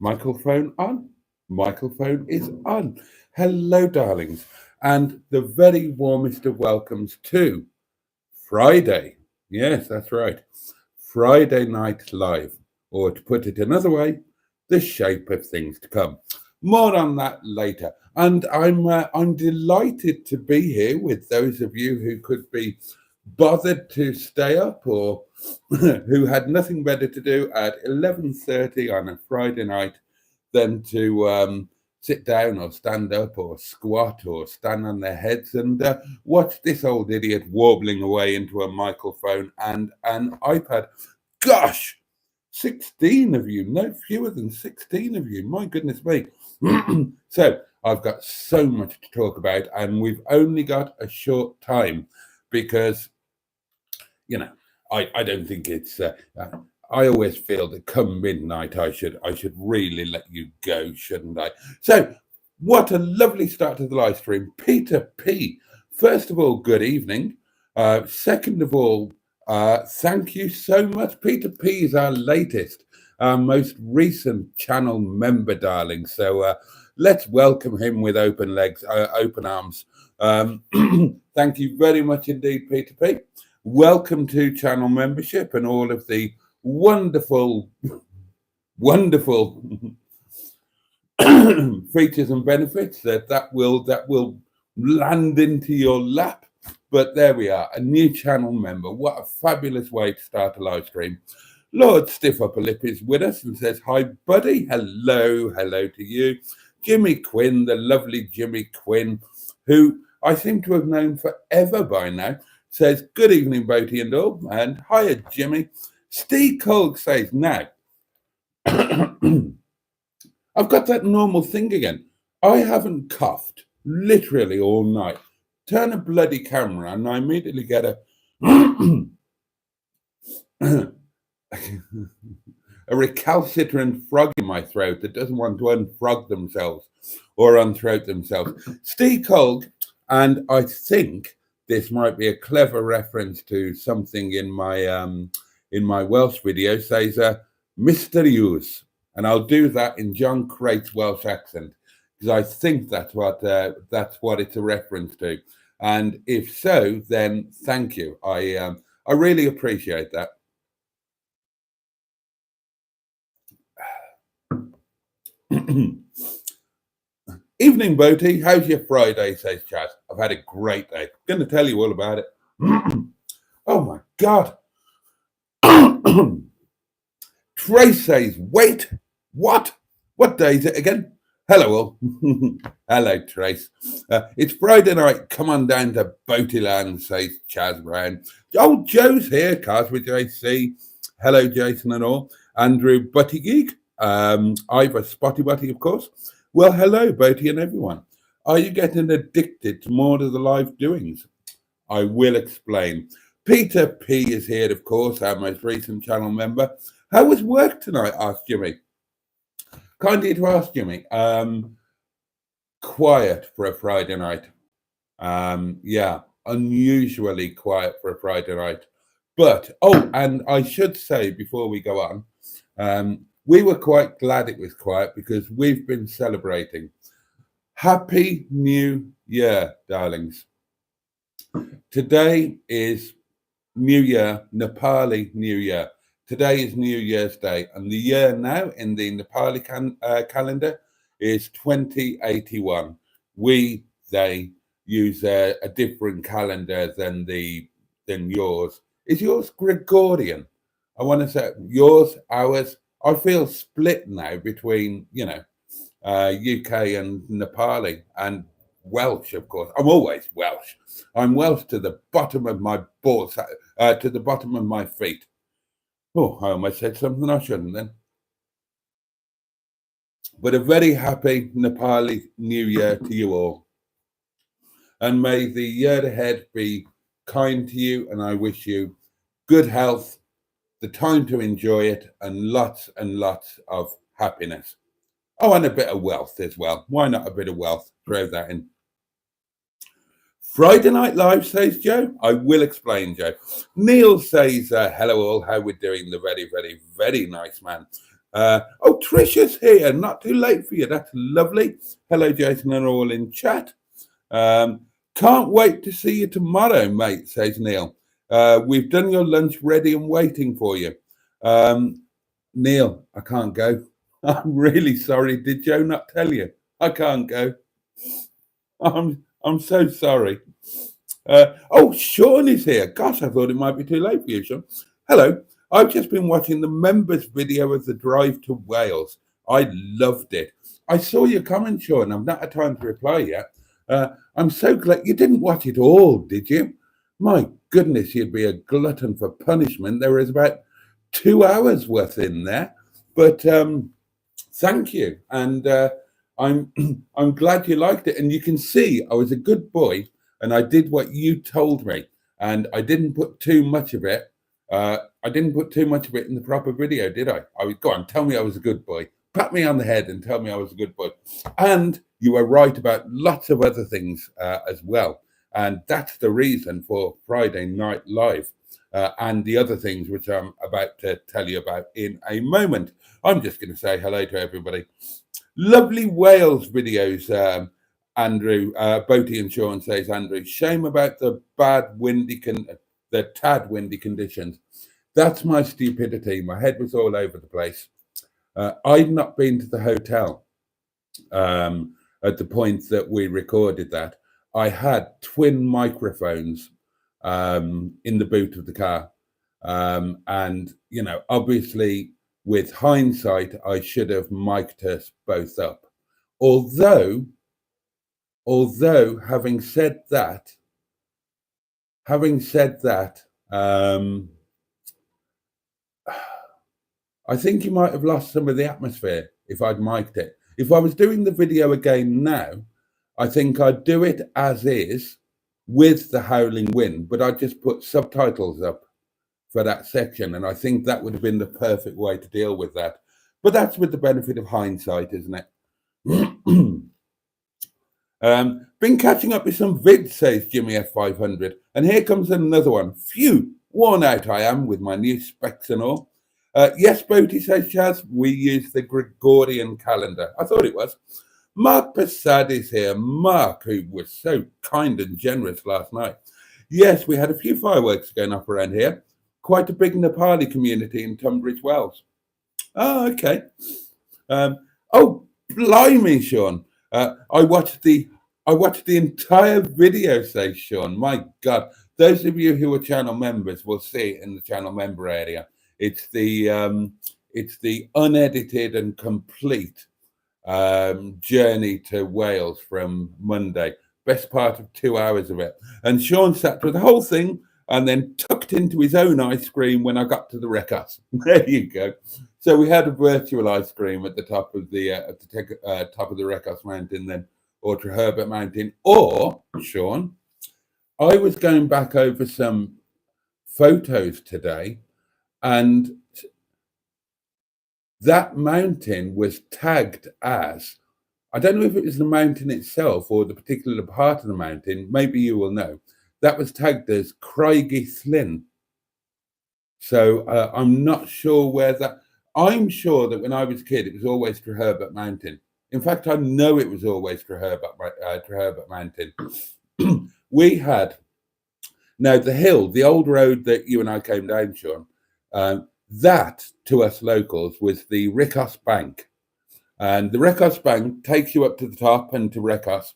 Microphone on. Microphone is on. Hello, darlings, and the very warmest of welcomes to Friday. Yes, that's right. Friday Night Live, or to put it another way, the shape of things to come. More on that later. And I'm delighted to be here with those of you who could be bothered to stay up or who had nothing better to do at 11:30 on a Friday night than to sit down or stand up or squat or stand on their heads and watch this old idiot warbling away into a microphone and an iPad. Gosh, 16 of you, no fewer than 16 of you. My goodness me. So I've got so much to talk about, and we've only got a short time because I don't think it's. I always feel that come midnight, I should really let you go, shouldn't I? So, what a lovely start to the live stream, Peter P. First of all, good evening. Second of all, thank you so much. Peter P is our latest, our most recent channel member, darling. So let's welcome him with open legs, open arms. Thank you very much indeed, Peter P. Welcome to channel membership and all of the wonderful, wonderful features and benefits that will land into your lap. But there we are, a new channel member. What a fabulous way to start a live stream. Lord Stiff Upper Lip is with us and says, hi, buddy. Hello to you. Jimmy Quinn, the lovely Jimmy Quinn, who I seem to have known forever by now, says, good evening, Boaty and all, and hiya, Jimmy. Steve Colg says, now, I've got that normal thing again. I haven't coughed literally all night. Turn a bloody camera and I immediately get a a recalcitrant frog in my throat that doesn't want to unfrog themselves or unthroat themselves. Steve Colg, and I think this might be a clever reference to something in my Welsh video, says mysterious, and I'll do that in John Crate's Welsh accent because I think that's what it's a reference to. And if so, then thank you. I really appreciate that. Evening, Boaty. How's your Friday? Says Chaz. I've had a great day. Going to tell you all about it. Oh my God. Trace says, wait, what? What day is it again? Hello, all. Hello, Trace. It's Friday night. Come on down to Boatyland, says Chaz Brown. Oh, Joe's here, Cars with JC. Hello, Jason and all. Andrew Buttygig. Ivor Spotty Butty, of course. Well, hello, Boaty and everyone. Are you getting addicted to more of the live doings? I will explain. Peter P is here, of course, our most recent channel member. How was work tonight? Asked Jimmy. Kind of you to ask, Jimmy. Quiet for a Friday night. Yeah, unusually quiet for a Friday night. But, oh, and I should say before we go on, we were quite glad it was quiet because we've been celebrating. Happy New Year, darlings. Today is New Year, Nepali New Year. Today is New Year's Day, and the year now in the Nepali calendar is 2081. They use a different calendar than yours. Is yours Gregorian? I want to say yours, ours. I feel split now between, UK and Nepali and Welsh, of course. I'm always Welsh. I'm Welsh to the bottom of my balls, to the bottom of my feet. Oh, I almost said something I shouldn't then. But a very happy Nepali New Year to you all. And may the year ahead be kind to you, and I wish you good health, the time to enjoy it, and lots of happiness. Oh, and a bit of wealth as well. Why not a bit of wealth? Throw that in. Friday Night Live, says Joe. I will explain, Joe. Neil says, hello all, how we're doing, the very, very, very nice man. Oh, Trisha's here. Not too late for you. That's lovely. Hello, Jason, and all in chat. Can't wait to see you tomorrow, mate, says Neil. We've done your lunch ready and waiting for you. Neil, I can't go. I'm really sorry. Did Joe not tell you? I can't go. I'm so sorry. Oh, Sean is here. Gosh, I thought it might be too late for you, Sean. Hello. I've just been watching the members' video of the drive to Wales. I loved it. I saw your comment, Sean. I've not had time to reply yet. I'm so glad you didn't watch it all, did you? My goodness, you'd be a glutton for punishment. There was about 2 hours worth in there. But thank you. And I'm I'm glad you liked it. And you can see I was a good boy and I did what you told me. And I didn't put too much of it. I didn't put too much of it in the proper video, did I? I would go on, tell me I was a good boy. Pat me on the head and tell me I was a good boy. And you were right about lots of other things as well. And that's the reason for Friday Night Live and the other things which I'm about to tell you about in a moment. I'm just going to say hello to everybody. Lovely Wales videos, Andrew. Boaty and Sean says, Andrew, shame about the tad windy conditions. That's my stupidity. My head was all over the place. I'd not been to the hotel at the point that we recorded that. I had twin microphones in the boot of the car. And, you know, obviously, with hindsight, I should have mic'd us both up. Although having said that, I think you might have lost some of the atmosphere if I'd mic'd it. If I was doing the video again now, I think I'd do it as is with the howling wind, but I'd just put subtitles up for that section. And I think that would have been the perfect way to deal with that. But that's with the benefit of hindsight, isn't it? Been catching up with some vids, says Jimmy F500. And here comes another one. Phew, worn out I am with my new specs and all. Yes, Boaty, says Chaz, we use the Gregorian calendar. I thought it was. Mark Passad is here. Mark, who was so kind and generous last night. Yes, we had a few fireworks going up around here. Quite a big Nepali community in Tunbridge Wells. Oh, okay. Oh, blimey, Sean. I watched the entire video, says Sean. My God. Those of you who are channel members will see it in the channel member area. It's the unedited and complete journey to Wales from Monday. Best part of 2 hours of it. And Sean sat through the whole thing and then tucked into his own ice cream when I got to the Recas. There you go. So we had a virtual ice cream at the top of the top of the Recas Mountain, then or Herbert Mountain. Or Sean, I was going back over some photos today, and that mountain was tagged as, I don't know if it was the mountain itself or the particular part of the mountain, maybe you will know, that was tagged as Craigie Flynn. So I'm not sure where that, I'm sure that when I was a kid, it was always Herbert Mountain. In fact, I know it was always Herbert Mountain. We had, now the hill, the old road that you and I came down, Sean, that to us locals was the Ricos Bank. And the Ricos Bank takes you up to the top and to Ricos.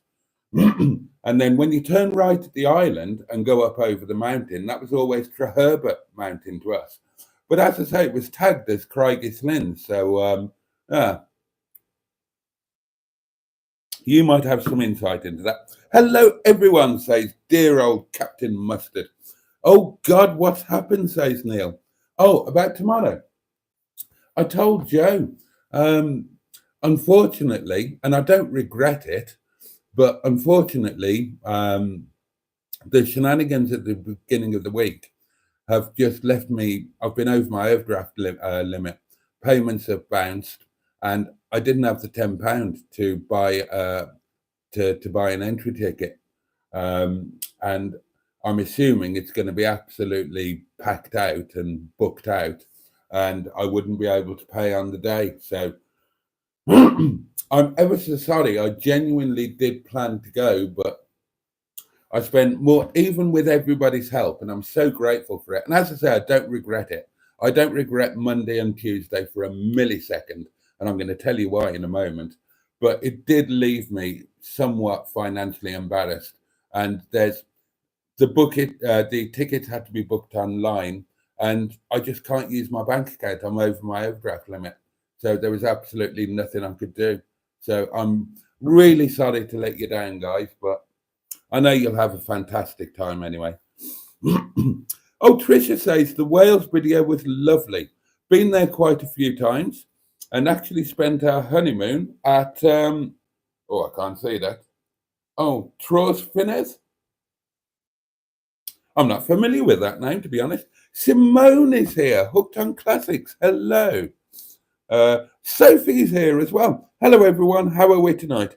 And then when you turn right at the island and go up over the mountain, that was always Herbert Mountain to us. But as I say, it was tagged as Craigie Flynn. So you might have some insight into that. Hello, everyone, says dear old Captain Mustard. Oh, God, what's happened, says Neil. Oh, about tomorrow. I told Joe, unfortunately, and I don't regret it, but unfortunately, the shenanigans at the beginning of the week have just left me, I've been over my overdraft limit. Payments have bounced, and I didn't have the £10 to buy to buy an entry ticket. And I'm assuming it's going to be absolutely packed out and booked out. and I wouldn't be able to pay on the day. So I'm ever so sorry. I genuinely did plan to go, but I spent more, even with everybody's help, and I'm so grateful for it. And as I say, I don't regret it. I don't regret Monday and Tuesday for a millisecond, and I'm going to tell you why in a moment. But it did leave me somewhat financially embarrassed. And the tickets had to be booked online, and I just can't use my bank account. I'm over my overdraft limit, so there was absolutely nothing I could do. So I'm really sorry to let you down, guys, but I know you'll have a fantastic time anyway. Oh, Tricia says the Wales video was lovely. Been there quite a few times, and actually spent our honeymoon at oh, I can't say that. Oh, Tros Fines. I'm not familiar with that name, to be honest. Simone is here, Hooked on Classics. Hello. Sophie's here as well. Hello, everyone. How are we tonight?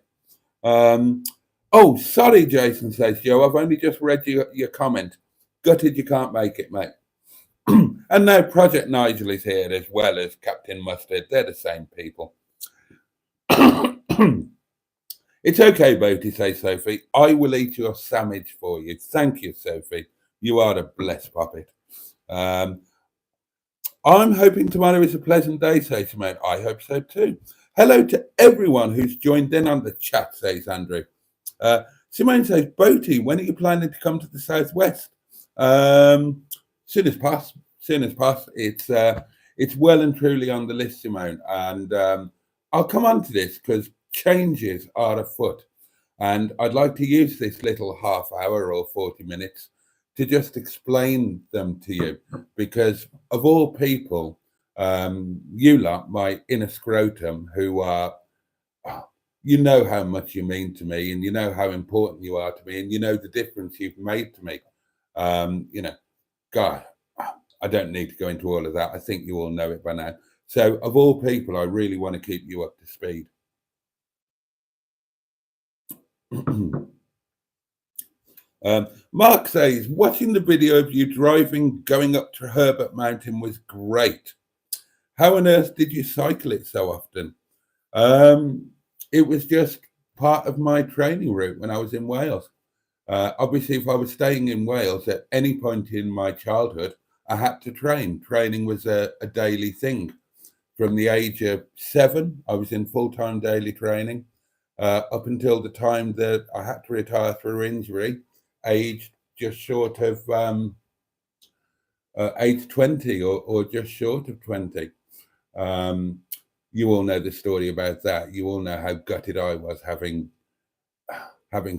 Oh, sorry, Jason, says Joe. I've only just read your comment. Gutted you can't make it, mate. And now Project Nigel is here as well as Captain Mustard. They're the same people. It's okay, Boaty, says Sophie. I will eat your sandwich for you. Thank you, Sophie. You are a blessed puppet. I'm hoping tomorrow is a pleasant day, says Simone. I hope so too. Hello to everyone who's joined in on the chat, says Andrew. Simone says, Boaty, when are you planning to come to the southwest? Soon as possible. Soon as possible. It's well and truly on the list, Simone, and I'll come on to this because changes are afoot, and I'd like to use this little half hour or 40 minutes to just explain them to you, because of all people, you lot, my inner scrotum, who are, you know how much you mean to me, and you know how important you are to me, and you know the difference you've made to me. God, I don't need to go into all of that. I think you all know it by now. So of all people, I really want to keep you up to speed. Mark says, watching the video of you driving, going up to Herbert Mountain was great. How on earth did you cycle it so often? It was just part of my training route when I was in Wales. Obviously, if I was staying in Wales at any point in my childhood, I had to train. Training was a daily thing. From the age of 7, I was in full-time daily training up until the time that I had to retire through injury, aged just short of age 20 or just short of 20. You all know the story about that. You all know how gutted I was having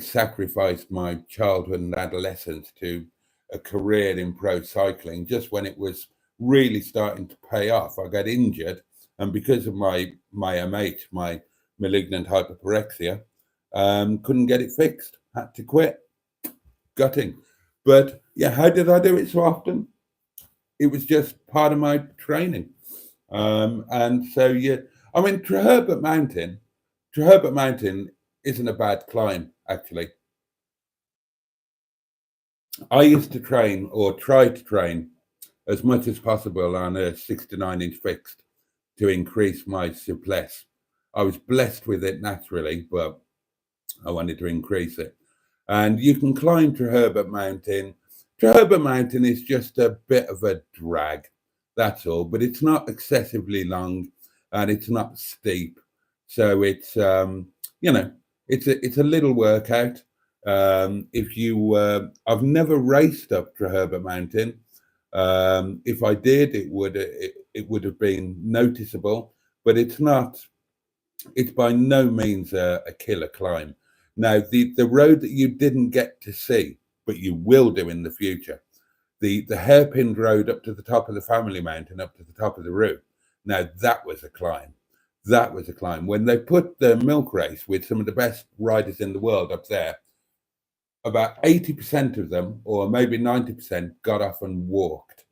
sacrificed my childhood and adolescence to a career in pro cycling. Just when it was really starting to pay off, I got injured, and because of my MH, my malignant hyperpyrexia, couldn't get it fixed. Had to quit. Gutting. But yeah, how did I do it so often? It was just part of my training. And so, yeah, I mean, Treherbert Mountain isn't a bad climb, actually. I used to train, or try to train, as much as possible on a 69-inch fixed to increase my souplesse. I was blessed with it naturally, but I wanted to increase it. And you can climb Treherbert Mountain. Treherbert Mountain is just a bit of a drag, that's all, but it's not excessively long and it's not steep. So it's, it's a little workout. If you, I've never raced up Treherbert Mountain. If I did, it would have been noticeable, but it's not. It's by no means a killer climb. Now, the road that you didn't get to see, but you will do in the future, the hairpin road up to the top of the family mountain, up to the top of the roof. Now, that was a climb. That was a climb. When they put the milk race with some of the best riders in the world up there, about 80% of them, or maybe 90%, got off and walked.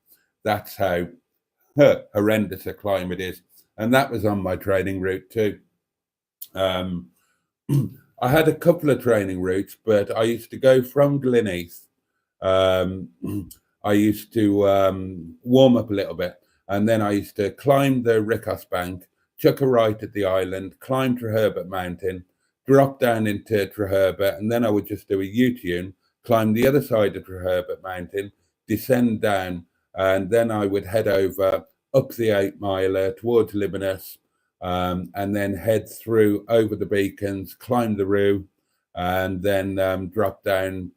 That's how horrendous a climb it is. And that was on my training route too. I had a couple of training routes, but I used to go from Gleneath. I used to warm up a little bit, And then I used to climb the Ricos Bank, chuck a right at the island, climb Treherbert Mountain, drop down into Treherbert, and then I would just do a U-turn, climb the other side of Treherbert Mountain, descend down, and then I would head over up the 8 miler towards Libanus, and then head through over the beacons, climb the Roo, and then drop down.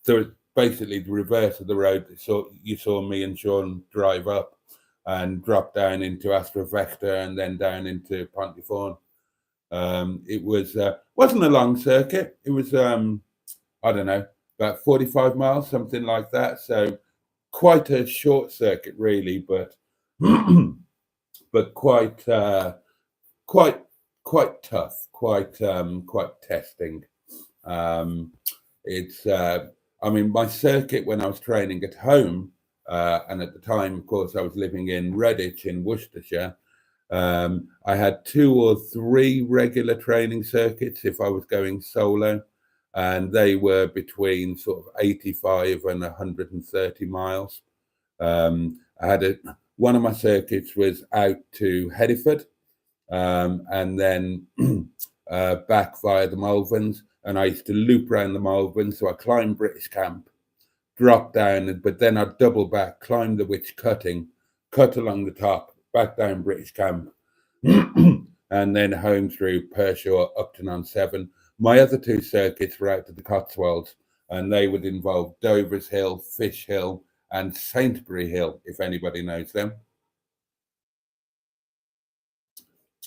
So basically the reverse of the road that you saw me and Sean drive up, and drop down into Astra Vector and then down into Pontyfaun. It wasn't a long circuit. It was I don't know, about 45 miles, something like that. So quite a short circuit, really, but but quite tough, quite testing. It's I mean, my circuit when I was training at home, and at the time, of course, I was living in Redditch in Worcestershire. I had 2 or 3 regular training circuits if I was going solo, and they were between sort of 85 and 130 miles. I had one of my circuits was out to Hereford, and then back via the Malverns, and I used to loop around the Malverns. So I climbed British Camp, drop down, but then I'd double back, climb the Witch Cutting, cut along the top, back down British Camp, and then home through Pershore, Upton on Severn. My other 2 circuits were out to the Cotswolds, and they would involve Dover's Hill, Fish Hill, and Saintbury Hill, if anybody knows them.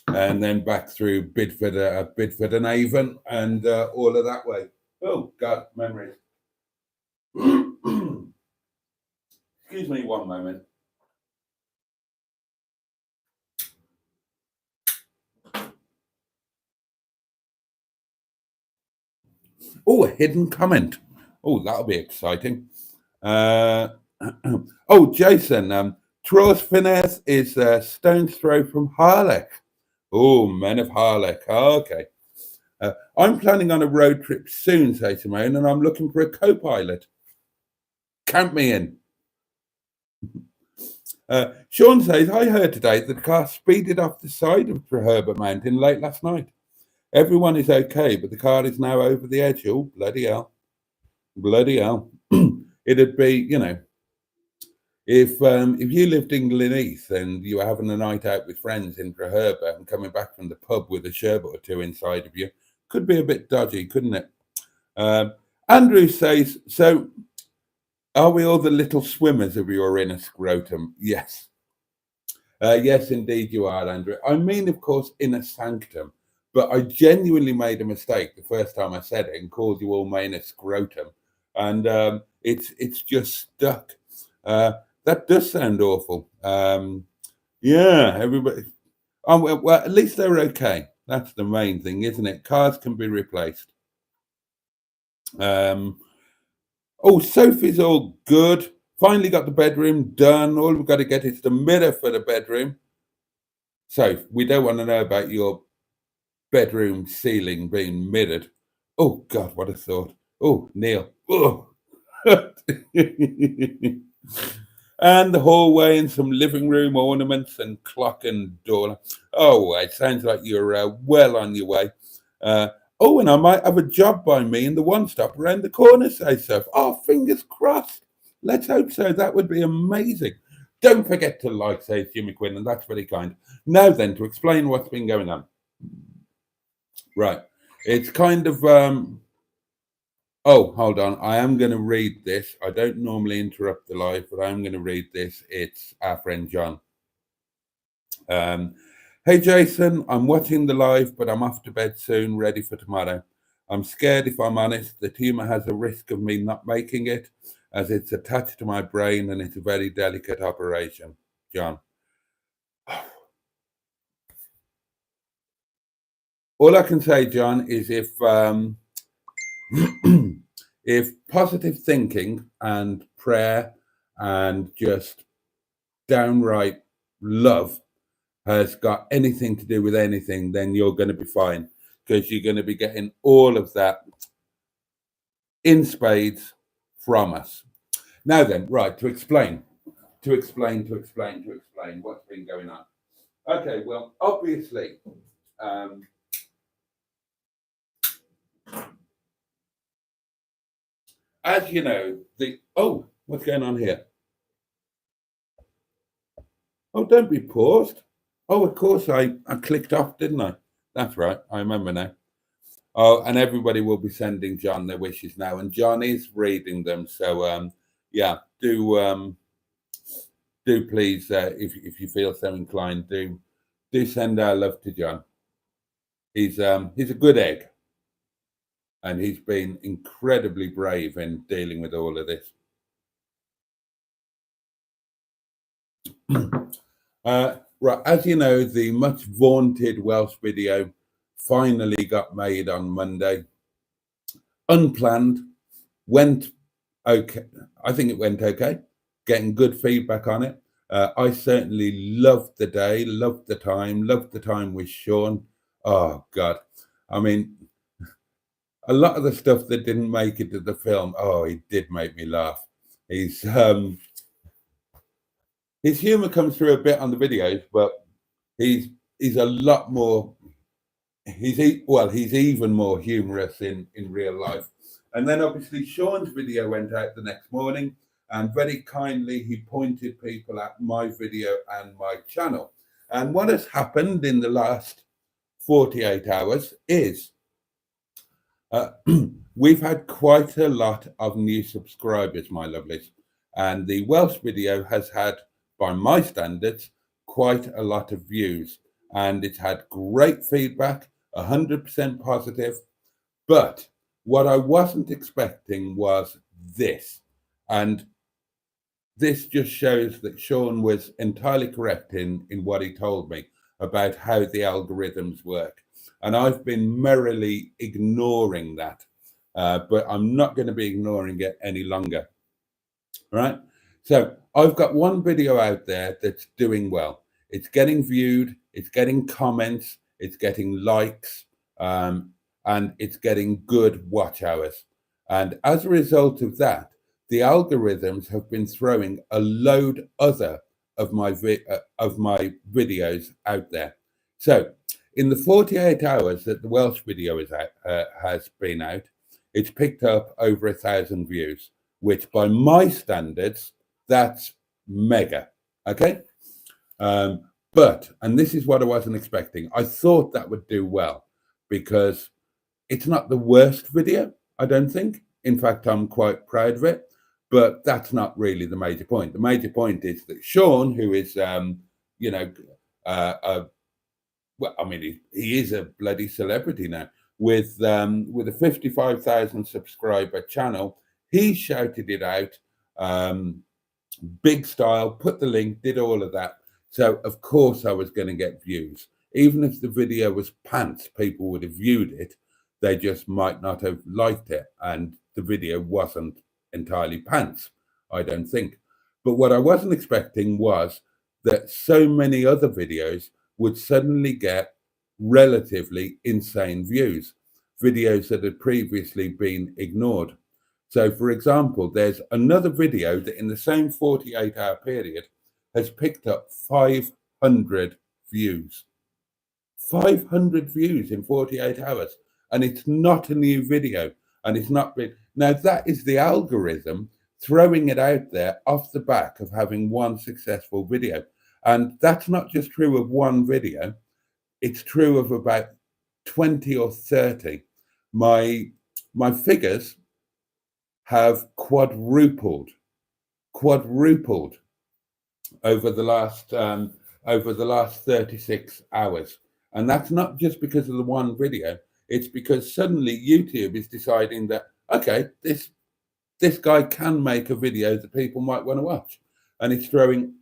And then back through Bidford and Avon, and all of that way. Oh, God, memories. Excuse me one moment. Oh, a hidden comment. Oh, that'll be exciting. Oh, Jason, Troyes Finesse is a stone's throw from Harlech. Oh, men of Harlech. Oh, okay. I'm planning on a road trip soon, says Simone, and I'm looking for a co-pilot. Count me in. Sean says, I heard today that the car speeded off the side of Treherbert Mountain late last night. Everyone is okay, but the car is now over the edge. Oh, bloody hell. Bloody hell. It'd be, you know, if you lived in Gleneath and you were having a night out with friends in Treherbert and coming back from the pub with a sherbet or 2 inside of you, could be a bit dodgy, couldn't it? Andrew says, so are we all the little swimmers of your inner scrotum? Yes. Yes, indeed you are, Andrew. I mean, of course, inner sanctum, but I genuinely made a mistake the first time I said it and called you all my inner scrotum. And it's just stuck. That does sound awful. Yeah, everybody. Oh, well, at least they're okay. That's the main thing, isn't it? Cars can be replaced. Oh, Sophie's all good. Finally got the bedroom done. All we've got to get is the mirror for the bedroom. So we don't want to know about your bedroom ceiling being mirrored. Oh, God, what a thought. Oh, Neil. Oh. And the hallway and some living room ornaments and clock and door. Oh, it sounds like you're well on your way. Oh, and I might have a job by me in the one stop around the corner, says Soph. Oh, fingers crossed. Let's hope so. That would be amazing. Don't forget to like, says Jimmy Quinn, and that's very kind. Now then, to explain what's been going on. Right. It's kind of oh, hold on. I am going to read this. I don't normally interrupt the live, but I am going to read this. It's our friend John. Hey, Jason, I'm watching the live, but I'm off to bed soon, ready for tomorrow. I'm scared, if I'm honest. The tumour has a risk of me not making it, as it's attached to my brain and it's a very delicate operation. John. All I can say, John, is if positive thinking and prayer and just downright love has got anything to do with anything, then you're going to be fine, because you're going to be getting all of that in spades from us. Now then, right, to explain. to explain what's been going on. Okay, well, obviously, as you know, what's going on here? Oh, don't be paused. Oh, of course, I clicked off, didn't I? That's right, I remember now. Oh, and everybody will be sending John their wishes now, and John is reading them. So, yeah, do please, if you feel so inclined, do send our love to John. He's a good egg, and he's been incredibly brave in dealing with all of this. Right, as you know, the much vaunted Welsh video finally got made on Monday. Unplanned, went okay. I think it went okay. Getting good feedback on it. I certainly loved the day, loved the time with Sean. Oh God, I mean, a lot of the stuff that didn't make it to the film. Oh, he did make me laugh. His humor comes through a bit on the videos, but he's a lot more. He's even more humorous in real life. And then obviously Sean's video went out the next morning, and very kindly he pointed people at my video and my channel. And what has happened in the last 48 hours is we've had quite a lot of new subscribers, my lovelies. And the Welsh video has had, by my standards, quite a lot of views. And it's had great feedback, 100% positive. But what I wasn't expecting was this. And this just shows that Sean was entirely correct in what he told me about how the algorithms work. And I've been merrily ignoring that. But I'm not going to be ignoring it any longer. Right? So I've got one video out there that's doing well. It's getting viewed, it's getting comments, it's getting likes, and it's getting good watch hours. And as a result of that, the algorithms have been throwing a load other of my videos out there. So in the 48 hours that the Welsh video is out, has been out, it's picked up over 1,000 views, which by my standards, that's mega. Okay. But, and this is what I wasn't expecting, I thought that would do well because it's not the worst video, I don't think. In fact, I'm quite proud of it, but that's not really the major point. The major point is that Sean, who is, well, I mean, he is a bloody celebrity now with a 55,000 subscriber channel. He shouted it out, big style, put the link, did all of that. So of course I was going to get views. Even if the video was pants, people would have viewed it. They just might not have liked it. And the video wasn't entirely pants, I don't think. But what I wasn't expecting was that so many other videos would suddenly get relatively insane views, videos that had previously been ignored. So, for example, there's another video that in the same 48-hour period has picked up 500 views. 500 views in 48 hours. And it's not a new video. And it's not been. Now, that is the algorithm throwing it out there off the back of having one successful video. And that's not just true of one video. It's true of about 20 or 30. My figures have quadrupled over the last 36 hours. And that's not just because of the one video. It's because suddenly YouTube is deciding that, okay, this guy can make a video that people might want to watch. And it's throwing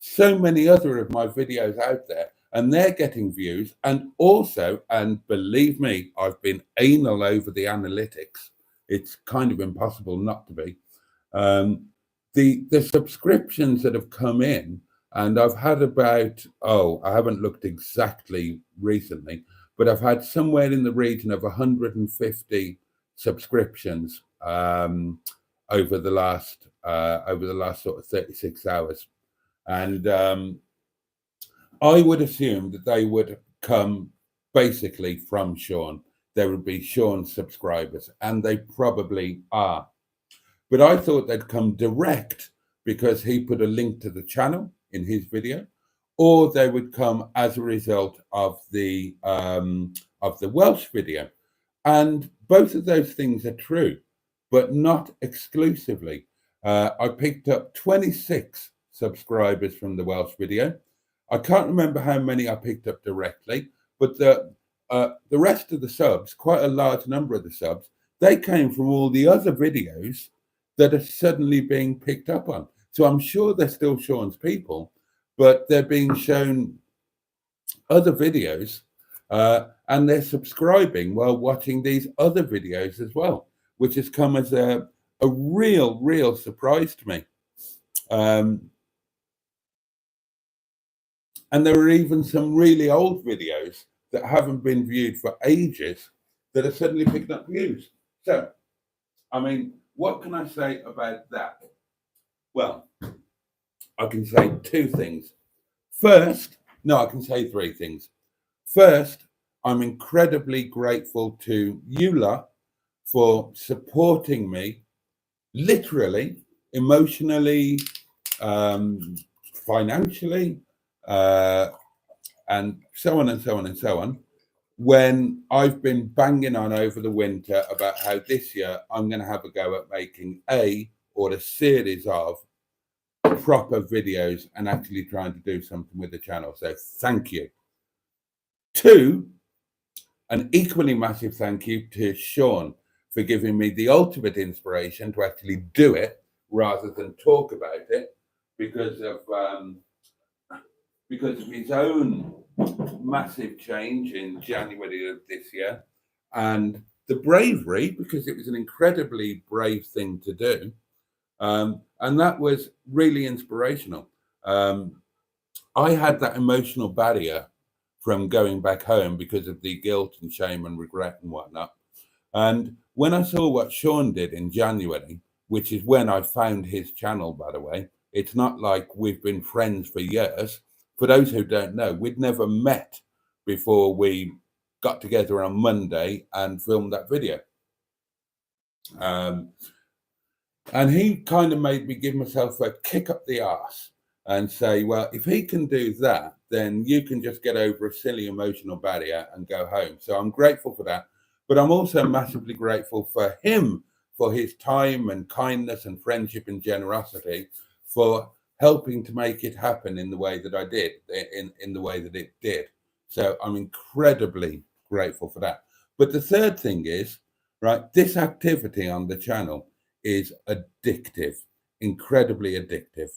so many other of my videos out there, and they're getting views. And also, and believe me, I've been anal over the analytics. It's kind of impossible not to be. The subscriptions that have come in, and I've had about, I haven't looked exactly recently, but I've had somewhere in the region of 150 subscriptions over the last over the last sort of 36 hours. And I would assume that they would come basically from Sean. There would be Sean's subscribers, and they probably are. But I thought they'd come direct because he put a link to the channel in his video, or they would come as a result of the Welsh video. And both of those things are true, but not exclusively. I picked up 26 subscribers from the Welsh video. I can't remember how many I picked up directly, but the rest of the subs, quite a large number of the subs, they came from all the other videos that are suddenly being picked up on. So I'm sure they're still Sean's people, but they're being shown other videos and they're subscribing while watching these other videos as well, which has come as a real surprise to me. And there are even some really old videos that haven't been viewed for ages that are suddenly picking up views. So, I mean, what can I say about that? Well, I can say two things. First, no, I can say three things. First, I'm incredibly grateful to you lot for supporting me, literally, emotionally, financially, and so on and so on and so on, when I've been banging on over the winter about how this year I'm going to have a go at making a series of proper videos and actually trying to do something with the channel. So thank you. Two, an equally massive thank you to Sean for giving me the ultimate inspiration to actually do it rather than talk about it because of his own massive change in January of this year, and the bravery, because it was an incredibly brave thing to do, and that was really inspirational. I had that emotional barrier from going back home because of the guilt and shame and regret and whatnot. And when I saw what Sean did in January, which is when I found his channel, by the way, it's not like we've been friends for years. For those who don't know, we'd never met before we got together on Monday and filmed that video. And he kind of made me give myself a kick up the arse and say, well, if he can do that, then you can just get over a silly emotional barrier and go home. So I'm grateful for that. But I'm also massively grateful for him, for his time and kindness and friendship and generosity, for helping to make it happen in the way that I did, in the way that it did. So I'm incredibly grateful for that. But the third thing is, right, this activity on the channel is addictive, incredibly addictive.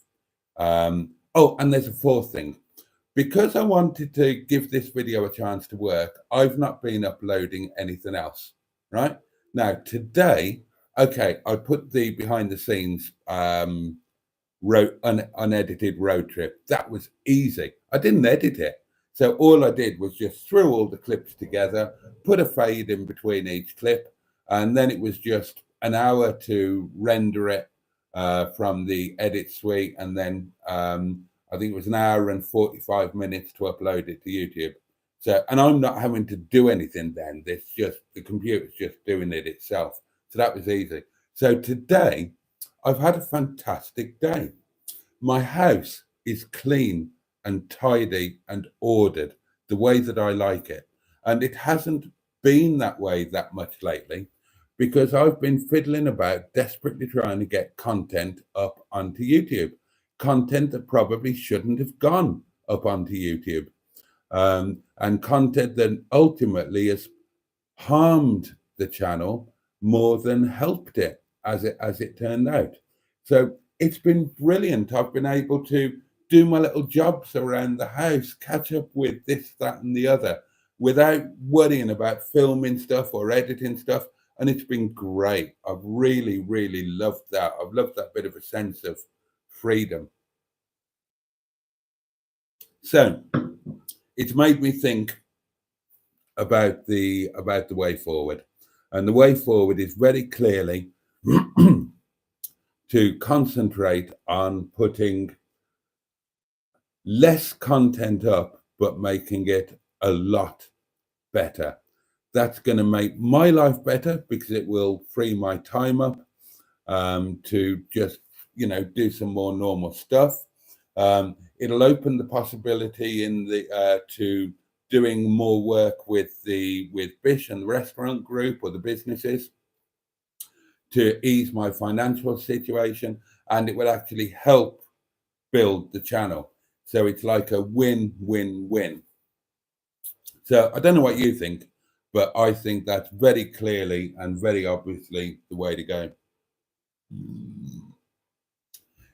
Oh, and there's a fourth thing. Because I wanted to give this video a chance to work, I've not been uploading anything else, right? Now, today, okay, I put the behind the scenes unedited road trip. That was easy. I didn't edit it. So all I did was just threw all the clips together, put a fade in between each clip, and then it was just an hour to render it from the edit suite, and then I think it was an hour and 45 minutes to upload it to YouTube. So, and I'm not having to do anything then. It's just the computer's just doing it itself. So that was easy. So today, I've had a fantastic day. My house is clean and tidy and ordered the way that I like it. And it hasn't been that way that much lately because I've been fiddling about desperately trying to get content up onto YouTube. Content that probably shouldn't have gone up onto YouTube. And content that ultimately has harmed the channel more than helped it, as it turned out. So it's been brilliant. I've been able to do my little jobs around the house, catch up with this, that, and the other without worrying about filming stuff or editing stuff. And it's been great. I've really, really loved that. I've loved that bit of a sense of freedom. So it's made me think about the way forward. And the way forward is very clearly to concentrate on putting less content up, but making it a lot better. That's going to make my life better because it will free my time up to just, do some more normal stuff. It'll open the possibility in the to doing more work with Bish and the restaurant group or the businesses to ease my financial situation, and it will actually help build the channel. So it's like a win-win-win. So I don't know what you think, but I think that's very clearly and very obviously the way to go.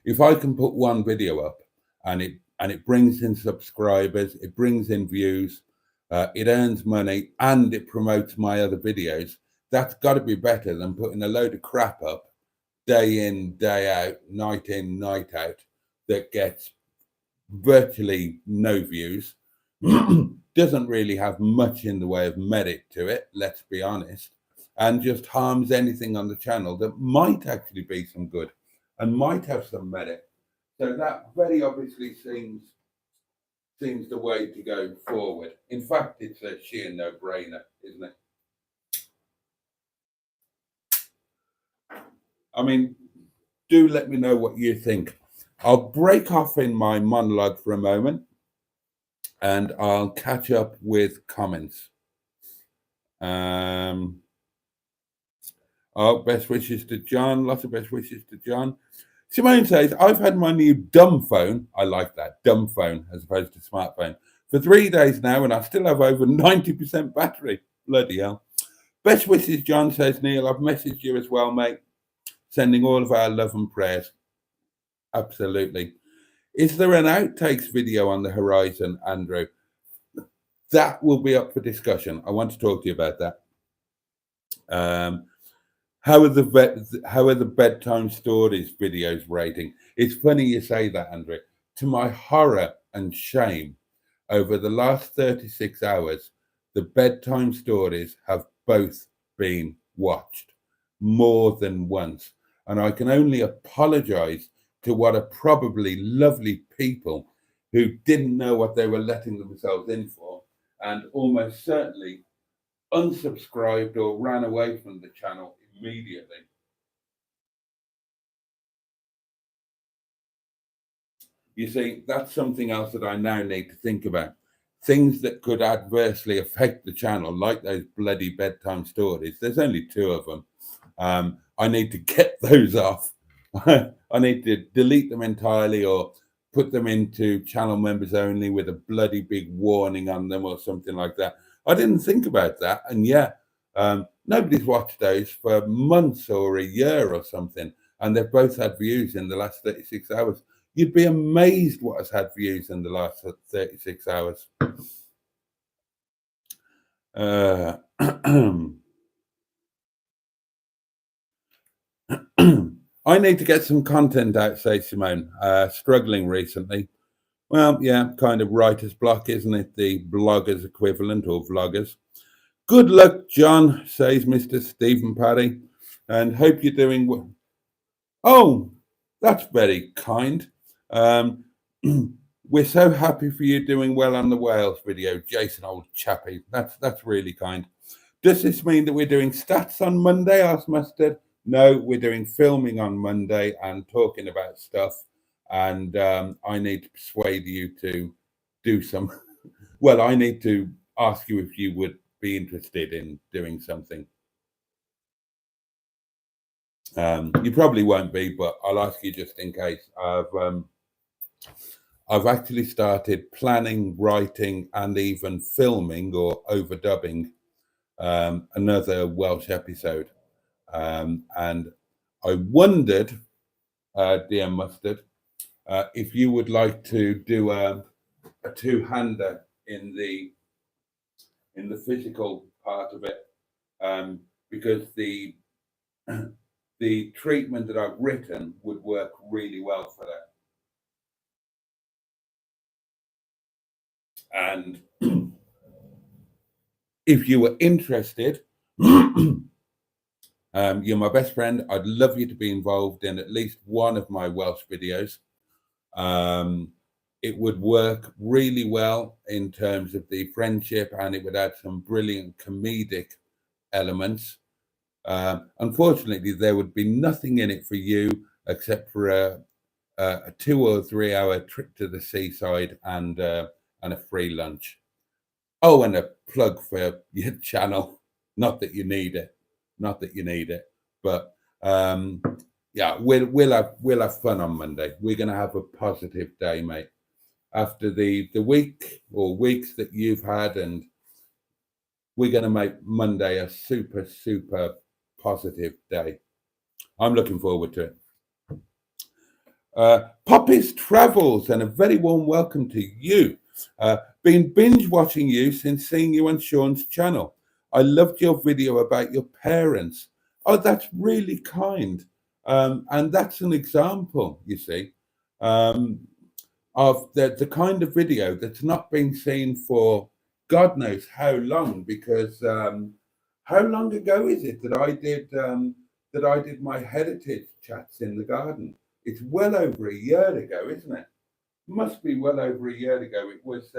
If I can put one video up and it brings in subscribers, it brings in views, it earns money, and it promotes my other videos, that's got to be better than putting a load of crap up day in, day out, night in, night out, that gets virtually no views, doesn't really have much in the way of merit to it, let's be honest, and just harms anything on the channel that might actually be some good and might have some merit. So that very obviously seems the way to go forward. In fact, it's a sheer no-brainer, isn't it? I mean, do let me know what you think. I'll break off in my monologue for a moment and I'll catch up with comments. Best wishes to John. Lots of best wishes to John. Simone says, I've had my new dumb phone. I like that, dumb phone as opposed to smartphone, for 3 days now, and I still have over 90% battery. Bloody hell. Best wishes, John, says Neil. I've messaged you as well, mate. Sending all of our love and prayers. Absolutely. Is there an outtakes video on the horizon, Andrew? That will be up for discussion. I want to talk to you about that. How are the bedtime stories videos rating? It's funny you say that, Andrew. To my horror and shame, over the last 36 hours, the bedtime stories have both been watched more than once. And I can only apologize to what are probably lovely people who didn't know what they were letting themselves in for, and almost certainly unsubscribed or ran away from the channel immediately. You see, that's something else that I now need to think about. Things that could adversely affect the channel, like those bloody bedtime stories. There's only 2 of them. I need to get those off. I need to delete them entirely or put them into channel members only with a bloody big warning on them or something like that. I didn't think about that. And yeah, nobody's watched those for months or a year or something. And they've both had views in the last 36 hours. You'd be amazed what has had views in the last 36 hours. I need to get some content out, says Simone. Struggling recently. Well, yeah, kind of writer's block, isn't it? The bloggers equivalent or vloggers. Good luck, John, says Mr. Stephen Paddy, and hope you're doing well. Oh, that's very kind. We're so happy for you doing well on the Wales video, Jason, old chappie. That's really kind. Does this mean that we're doing stats on Monday? Asked Mustard. No, we're doing filming on Monday and talking about stuff. And I need to persuade you to do some. Well, I need to ask you if you would be interested in doing something. You probably won't be, but I'll ask you just in case. I've actually started planning, writing, and even filming or overdubbing another Welsh episode. And I wondered, dear Mustard, if you would like to do a two-hander in the physical part of it, because the treatment that I've written would work really well for that. And if you were interested, You're my best friend. I'd love you to be involved in at least one of my Welsh videos. Um, it would work really well in terms of the friendship, and it would add some brilliant comedic elements. Unfortunately, there would be nothing in it for you except for a 2 or 3 hour trip to the seaside and a free lunch. Oh, and a plug for your channel. Not that you need it, not that you need it, but yeah, we'll have fun on Monday. We're going to have a positive day, mate. After the week or weeks that you've had, and we're going to make Monday a super positive day. I'm looking forward to it. Poppy's Travels, and a very warm welcome to you. Been binge watching you since seeing you on Sean's channel. I loved your video about your parents. Oh, that's really kind. And that's an example, you see, um, of the kind of video that's not been seen for God knows how long. Because how long ago is it that I did my heritage chats in the garden? It's well over a year ago, isn't it? Must be well over a year ago. It was.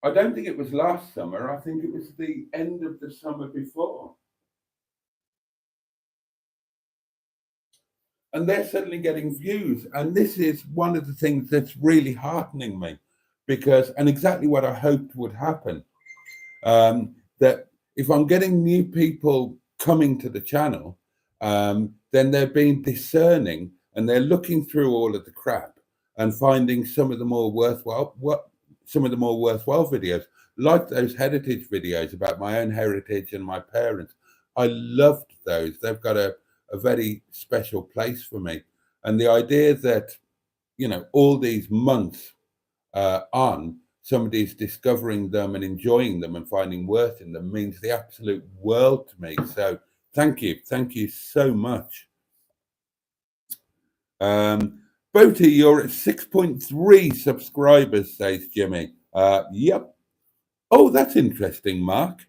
I don't think it was last summer. I think it was the end of the summer before. And they're suddenly getting views. And this is one of the things that's really heartening me, because, and exactly what I hoped would happen, that if I'm getting new people coming to the channel, then they're being discerning and they're looking through all of the crap and finding some of the more worthwhile videos, like those heritage videos about my own heritage and my parents. I loved those. They've got a very special place for me. And the idea that, all these months on, somebody's discovering them and enjoying them and finding worth in them means the absolute world to me. So thank you so much. Boaty, you're at 6.3 subscribers, says Jimmy. Yep. Oh, that's interesting, Mark.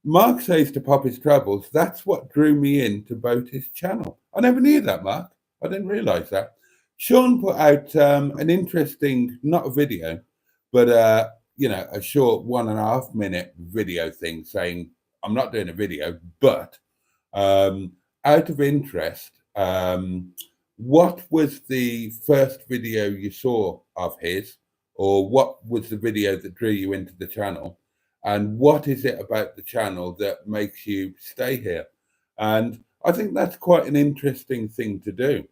Mark says to Poppy's Travels, that's what drew me in to Boaty's channel. I never knew that, Mark. I didn't realise that. Sean put out an interesting, not a video, but a short 1.5 minute video thing saying, I'm not doing a video, but out of interest, what was the first video you saw of his, or what was the video that drew you into the channel? And what is it about the channel that makes you stay here? And I think that's quite an interesting thing to do.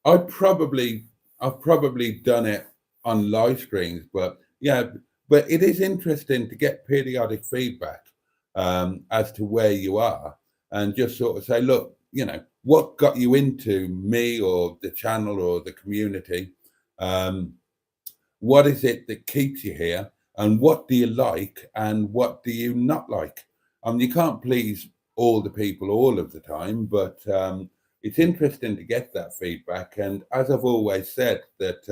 I've probably done it on live screens, but it is interesting to get periodic feedback as to where you are, and just sort of say, look, what got you into me or the channel or the community? What is it that keeps you here? And what do you like and what do you not like? You can't please all the people all of the time, but it's interesting to get that feedback. And as I've always said, that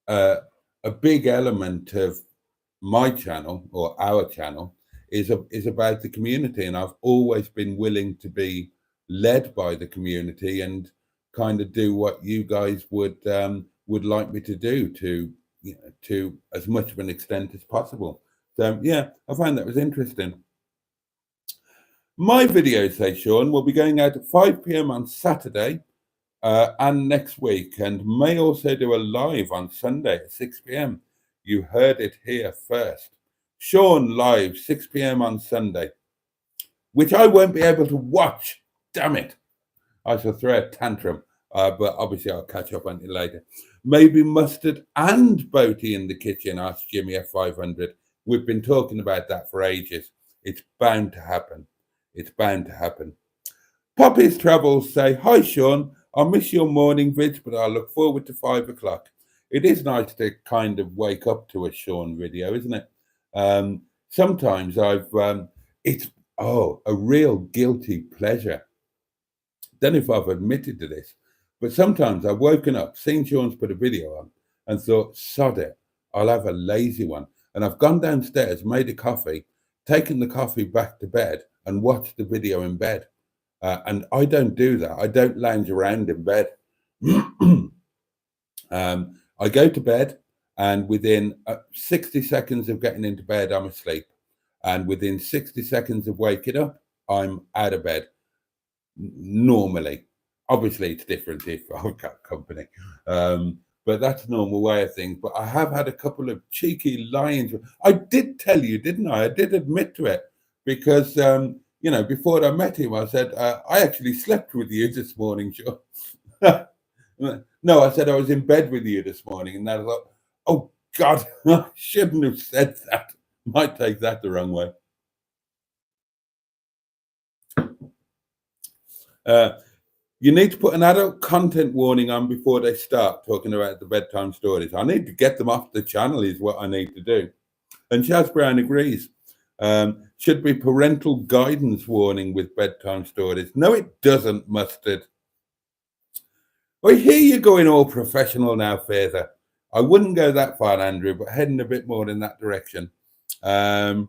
a big element of my channel or our channel is about the community, and I've always been willing to be led by the community and kind of do what you guys would like me to do, to as much of an extent as possible. So yeah, I find that was interesting. My video, says Sean, will be going out at 5 p.m. on Saturday and next week, and may also do a live on Sunday at 6 p.m. You heard it here first. Sean live 6 p.m. on Sunday, which I won't be able to watch. Damn it. I shall throw a tantrum, but obviously I'll catch up on it later. Maybe mustard and Boaty in the kitchen, asked Jimmy F500. We've been talking about that for ages. It's bound to happen. It's bound to happen. Poppy's Travels say, hi, Sean. I'll miss your morning vids, but I look forward to 5 o'clock. It is nice to kind of wake up to a Sean video, isn't it? Sometimes it's a real guilty pleasure. Don't know if I've admitted to this, but sometimes I've woken up, seen Sean's put a video on, and thought, sod it, I'll have a lazy one. And I've gone downstairs, made a coffee, taken the coffee back to bed, and watched the video in bed. And I don't do that. I don't lounge around in bed. I go to bed, and within 60 seconds of getting into bed, I'm asleep. And within 60 seconds of waking up, I'm out of bed normally. Obviously, it's different if I've got company. But that's a normal way of things. But I have had a couple of cheeky lions. I did tell you, didn't I? I did admit to it because, before I met him, I said, I actually slept with you this morning, sure. No, I said I was in bed with you this morning. And then I thought, oh, God, I shouldn't have said that. Might take that the wrong way. You need to put an adult content warning on before they start talking about the bedtime stories. I need to get them off the channel is what I need to do. And Chaz Brown agrees. Should be parental guidance warning with bedtime stories. No, it doesn't, Mustard. I hear you going all professional now, Further. I wouldn't go that far, Andrew, but heading a bit more in that direction. Well,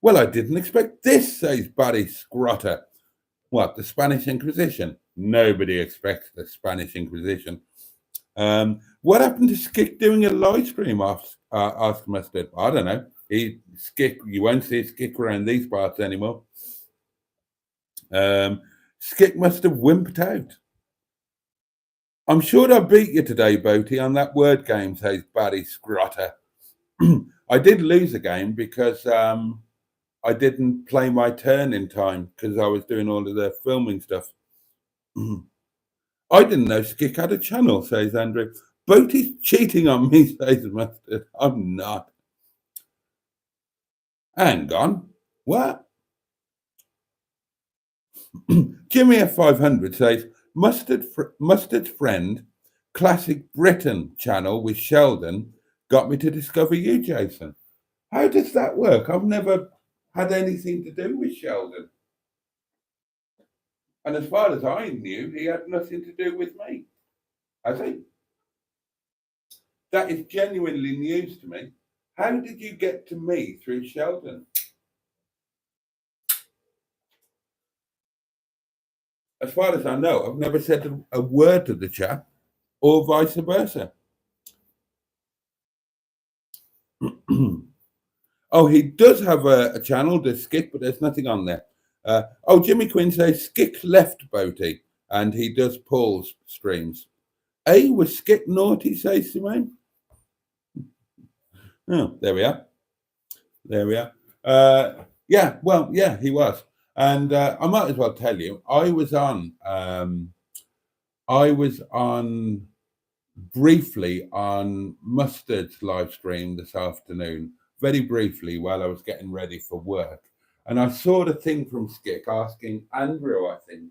I didn't expect this, says Barry Scrotter. What, the Spanish Inquisition? Nobody expects the Spanish Inquisition. What happened to Skick doing a live stream? Asked Mustard. I don't know. You won't see Skick around these parts anymore. Skick must have wimped out. I'm sure I beat you today, Boaty, on that word game, says Barry Scrotter. I did lose a game because I didn't play my turn in time because I was doing all of the filming stuff. I didn't know Skick had a channel, says Andrew. Boaty's cheating on me, says Mustard. I'm not. Hang on. What? Jimmy F500 says, Mustard's friend, Classic Britain channel with Sheldon, got me to discover you, Jason. How does that work? I've never had anything to do with Sheldon. And as far as I knew, he had nothing to do with me. Has he? That is genuinely news to me. How did you get to me through Sheldon? As far as I know, I've never said a word to the chap or vice versa. Oh, he does have a channel, does Skick, but there's nothing on there. Jimmy Quinn says Skick left Boaty and he does Paul's streams. Was Skick naughty, says Simone? Oh, there we are. There we are. Yeah, he was. And I might as well tell you, I was on briefly on Mustard's live stream this afternoon, very briefly while I was getting ready for work. And I saw the thing from Skick asking Andrew, I think,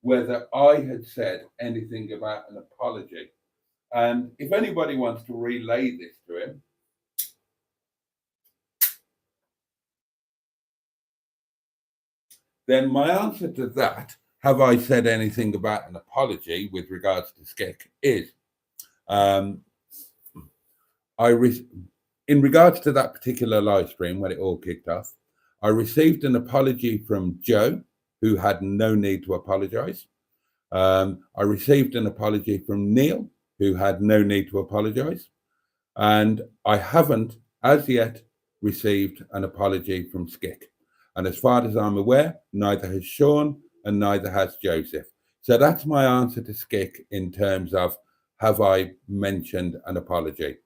whether I had said anything about an apology. And if anybody wants to relay this to him, then my answer to that, have I said anything about an apology with regards to Skick, is in regards to that particular live stream when it all kicked off, I received an apology from Joe, who had no need to apologize. I received an apology from Neil, who had no need to apologize. And I haven't, as yet, received an apology from Skick. And as far as I'm aware, neither has Sean and neither has Joseph. So that's my answer to Skick in terms of, have I mentioned an apology?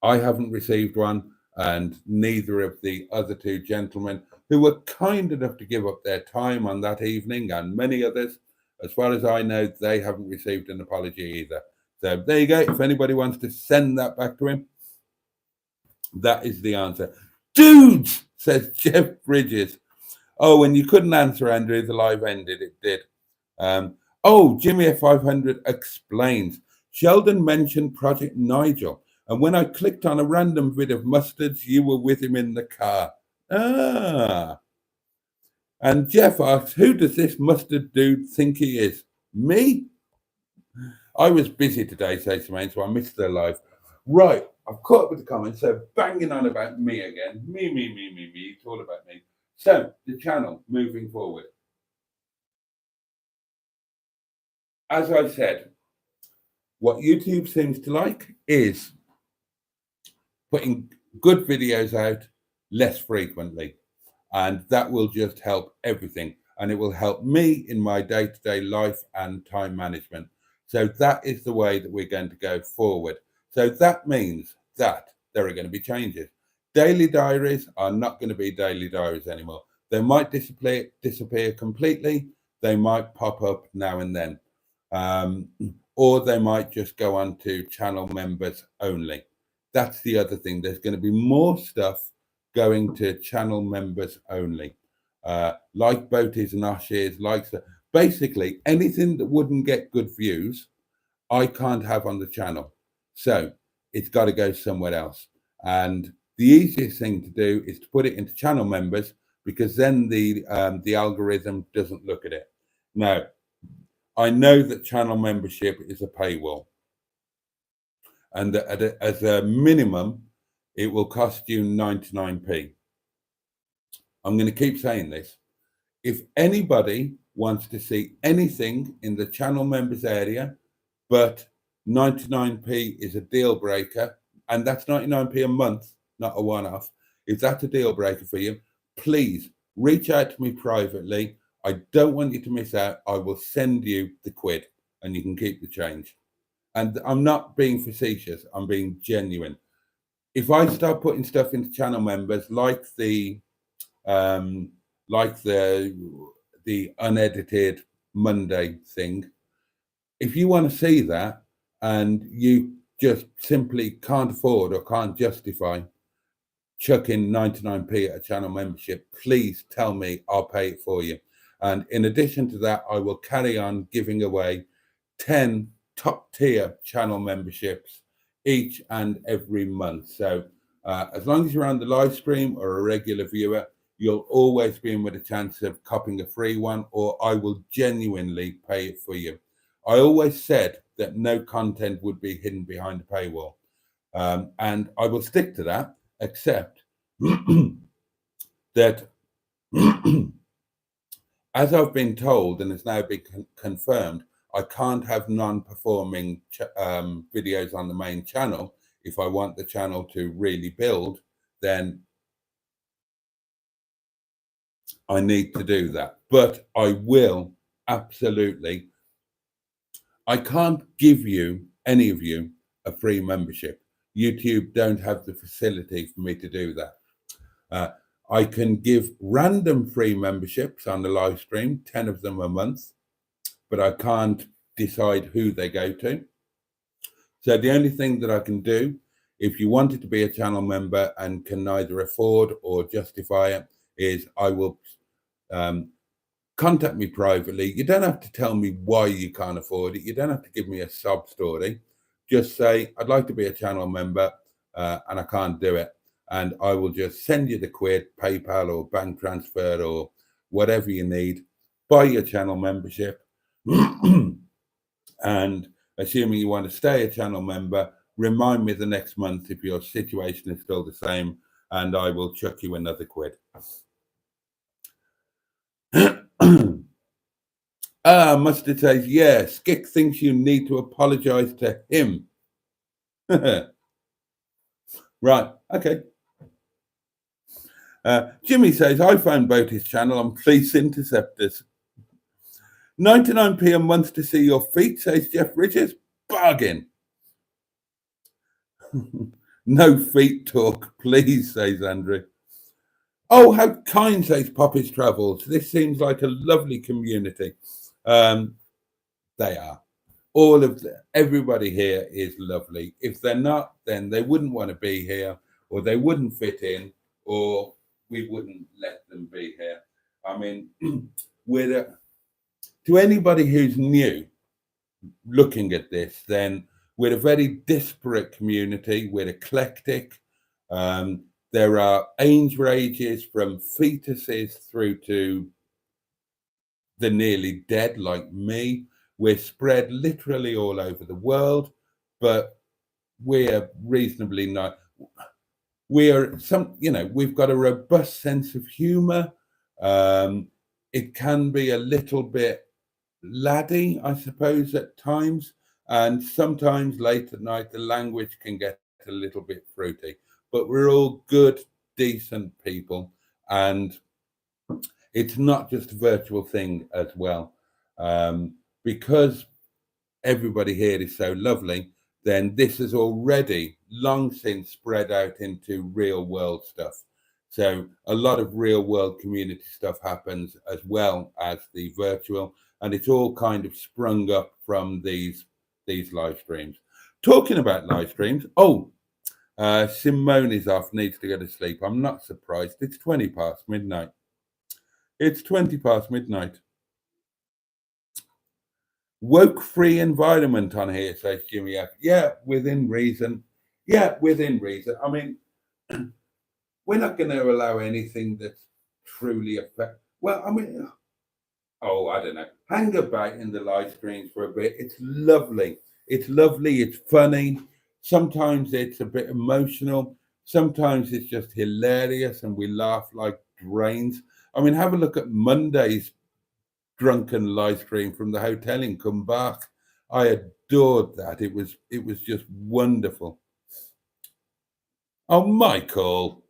I haven't received one, and neither of the other two gentlemen who were kind enough to give up their time on that evening, and many others, as far as I know, they haven't received an apology either. So there you go. If anybody wants to send that back to him, that is the answer. Dudes, says Jeff Bridges. Oh, when you couldn't answer, Andrew, the live ended. It did. Jimmy F500 explains. Sheldon mentioned Project Nigel. And when I clicked on a random vid of Mustard's, you were with him in the car. And Jeff asks, who does this Mustard dude think he is? Me? I was busy today, says Simone, so I missed the live. Right, I've caught up with the comments. So banging on about me again. Me. It's all about me. So the channel moving forward. As I said, what YouTube seems to like is putting good videos out less frequently. And that will just help everything. And it will help me in my day to day life and time management. So that is the way that we're going to go forward. So that means that there are going to be changes. Daily diaries are not going to be daily diaries anymore. They might disappear completely. They might pop up now and then. Um, or they might just go on to channel members only. That's the other thing. There's going to be more stuff going to channel members only, like Boaties and Ashes, basically anything that wouldn't get good views, I can't have on the channel. So it's got to go somewhere else. And the easiest thing to do is to put it into channel members because then the algorithm doesn't look at it. Now, I know that channel membership is a paywall, and that as a minimum, it will cost you 99p. I'm going to keep saying this. If anybody wants to see anything in the channel members area, but 99p is a deal breaker, and that's 99p a month, not a one off. If that's a deal breaker for you, please reach out to me privately. I don't want you to miss out. I will send you the quid and you can keep the change. And I'm not being facetious, I'm being genuine. If I start putting stuff into channel members um, like the unedited Monday thing, if you want to see that and you just simply can't afford or can't justify chucking 99p at a channel membership, please tell me, I'll pay it for you. And in addition to that, I will carry on giving away 10 top tier channel memberships each and every month. So as long as you're on the live stream or a regular viewer, you'll always be in with a chance of copying a free one, or I will genuinely pay it for you. I always said that no content would be hidden behind a paywall. And I will stick to that, except that as I've been told and has now been confirmed, I can't have non-performing videos on the main channel. If I want the channel to really build, then I need to do that. But I will absolutely. I can't give you, any of you, a free membership. YouTube don't have the facility for me to do that. I can give random free memberships on the live stream, 10 of them a month, but I can't decide who they go to. So the only thing that I can do, if you wanted to be a channel member and can neither afford or justify it, is I will contact me privately. You don't have to tell me why you can't afford it. You don't have to give me a sob story. Just say, I'd like to be a channel member and I can't do it. And I will just send you the quid, PayPal or bank transfer or whatever you need. Buy your channel membership. And assuming you want to stay a channel member, remind me the next month if your situation is still the same, and I will chuck you another quid. Mustard says, yeah, Skick thinks you need to apologize to him. Right, okay. Jimmy says, I found Boaty's channel on Police Interceptors. 99p a month to see your feet, says Jeff Richards. Bargain. No feet talk, please, says Andrew. Oh, how kind, says Poppy's Travels. This seems like a lovely community. They are. Everybody here is lovely. If they're not, then they wouldn't want to be here, or they wouldn't fit in, or we wouldn't let them be here. I mean, to anybody who's new looking at this, then we're a very disparate community. We're eclectic. There are age ranges from fetuses through to the nearly dead, like me. We're spread literally all over the world, but we're reasonably nice. We're some, we've got a robust sense of humor. Um, it can be a little bit laddie, I suppose, at times. And sometimes late at night, the language can get a little bit fruity. But we're all good, decent people. And it's not just a virtual thing as well. Because everybody here is so lovely, then this has already long since spread out into real world stuff. So a lot of real world community stuff happens as well as the virtual, and it's all kind of sprung up from these live streams. Talking about live streams, Simone is off, needs to go to sleep. I'm not surprised. It's 20 past midnight. It's 20 past midnight. Woke free environment on here, says Jimmy F. Yeah, within reason. Yeah, within reason. I mean, we're not going to allow anything that's truly affect. Well, I mean, I don't know. Hang about in the live streams for a bit. It's lovely. It's lovely. It's funny. Sometimes it's a bit emotional. Sometimes it's just hilarious and we laugh like drains. I mean, have a look at Monday's drunken live stream from the hotel in Cumbach. I adored that. It was just wonderful. Oh, Michael,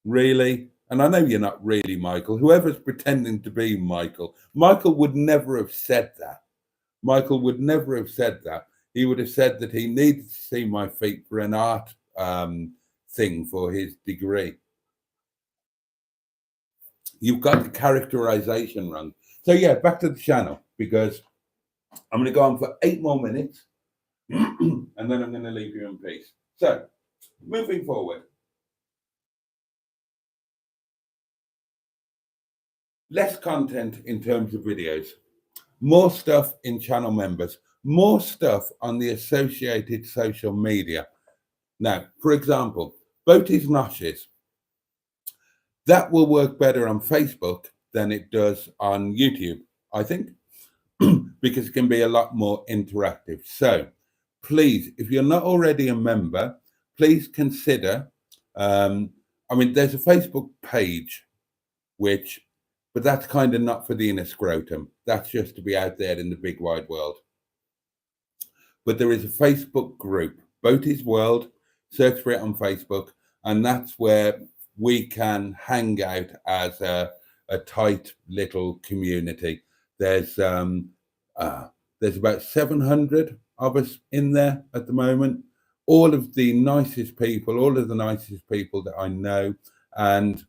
really? And I know you're not really Michael. Whoever's pretending to be Michael, Michael would never have said that. Michael would never have said that. He would have said that he needed to see my feet for an art thing for his degree. You've got the characterization wrong. So yeah, back to the channel, because I'm going to go on for 8 more minutes and then I'm going to leave you in peace. So moving forward, less content in terms of videos, more stuff in channel members, more stuff on the associated social media. Now, for example, Boaties Noshes, that will work better on Facebook than it does on YouTube, I think, because it can be a lot more interactive. So please, if you're not already a member, please consider, there's a Facebook page, but that's kind of not for the inner scrotum. That's just to be out there in the big wide world. But there is a Facebook group, Boaties World, search for it on Facebook, and that's where we can hang out as a tight little community. There's about 700 of us in there at the moment. All of the nicest people that I know, and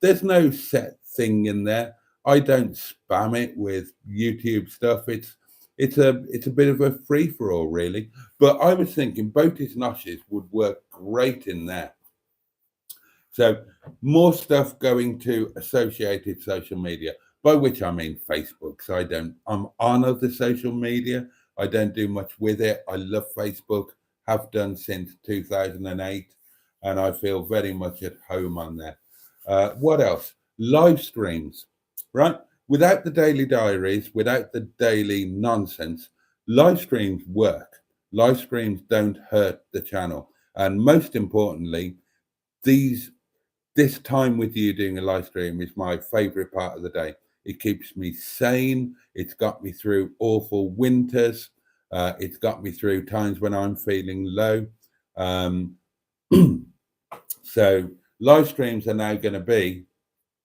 there's no set thing in there. I don't spam it with YouTube stuff. It's a bit of a free for all, really. But I was thinking Boaties Noshes would work great in there. So more stuff going to associated social media, by which I mean Facebook. So I'm on other social media. I don't do much with it. I love Facebook, have done since 2008, and I feel very much at home on there. What else? Live streams, right? Without the daily diaries, without the daily nonsense, live streams work. Live streams don't hurt the channel. And most importantly, this time with you doing a live stream is my favorite part of the day. It keeps me sane. It's got me through awful winters. It's got me through times when I'm feeling low. So live streams are now going to be,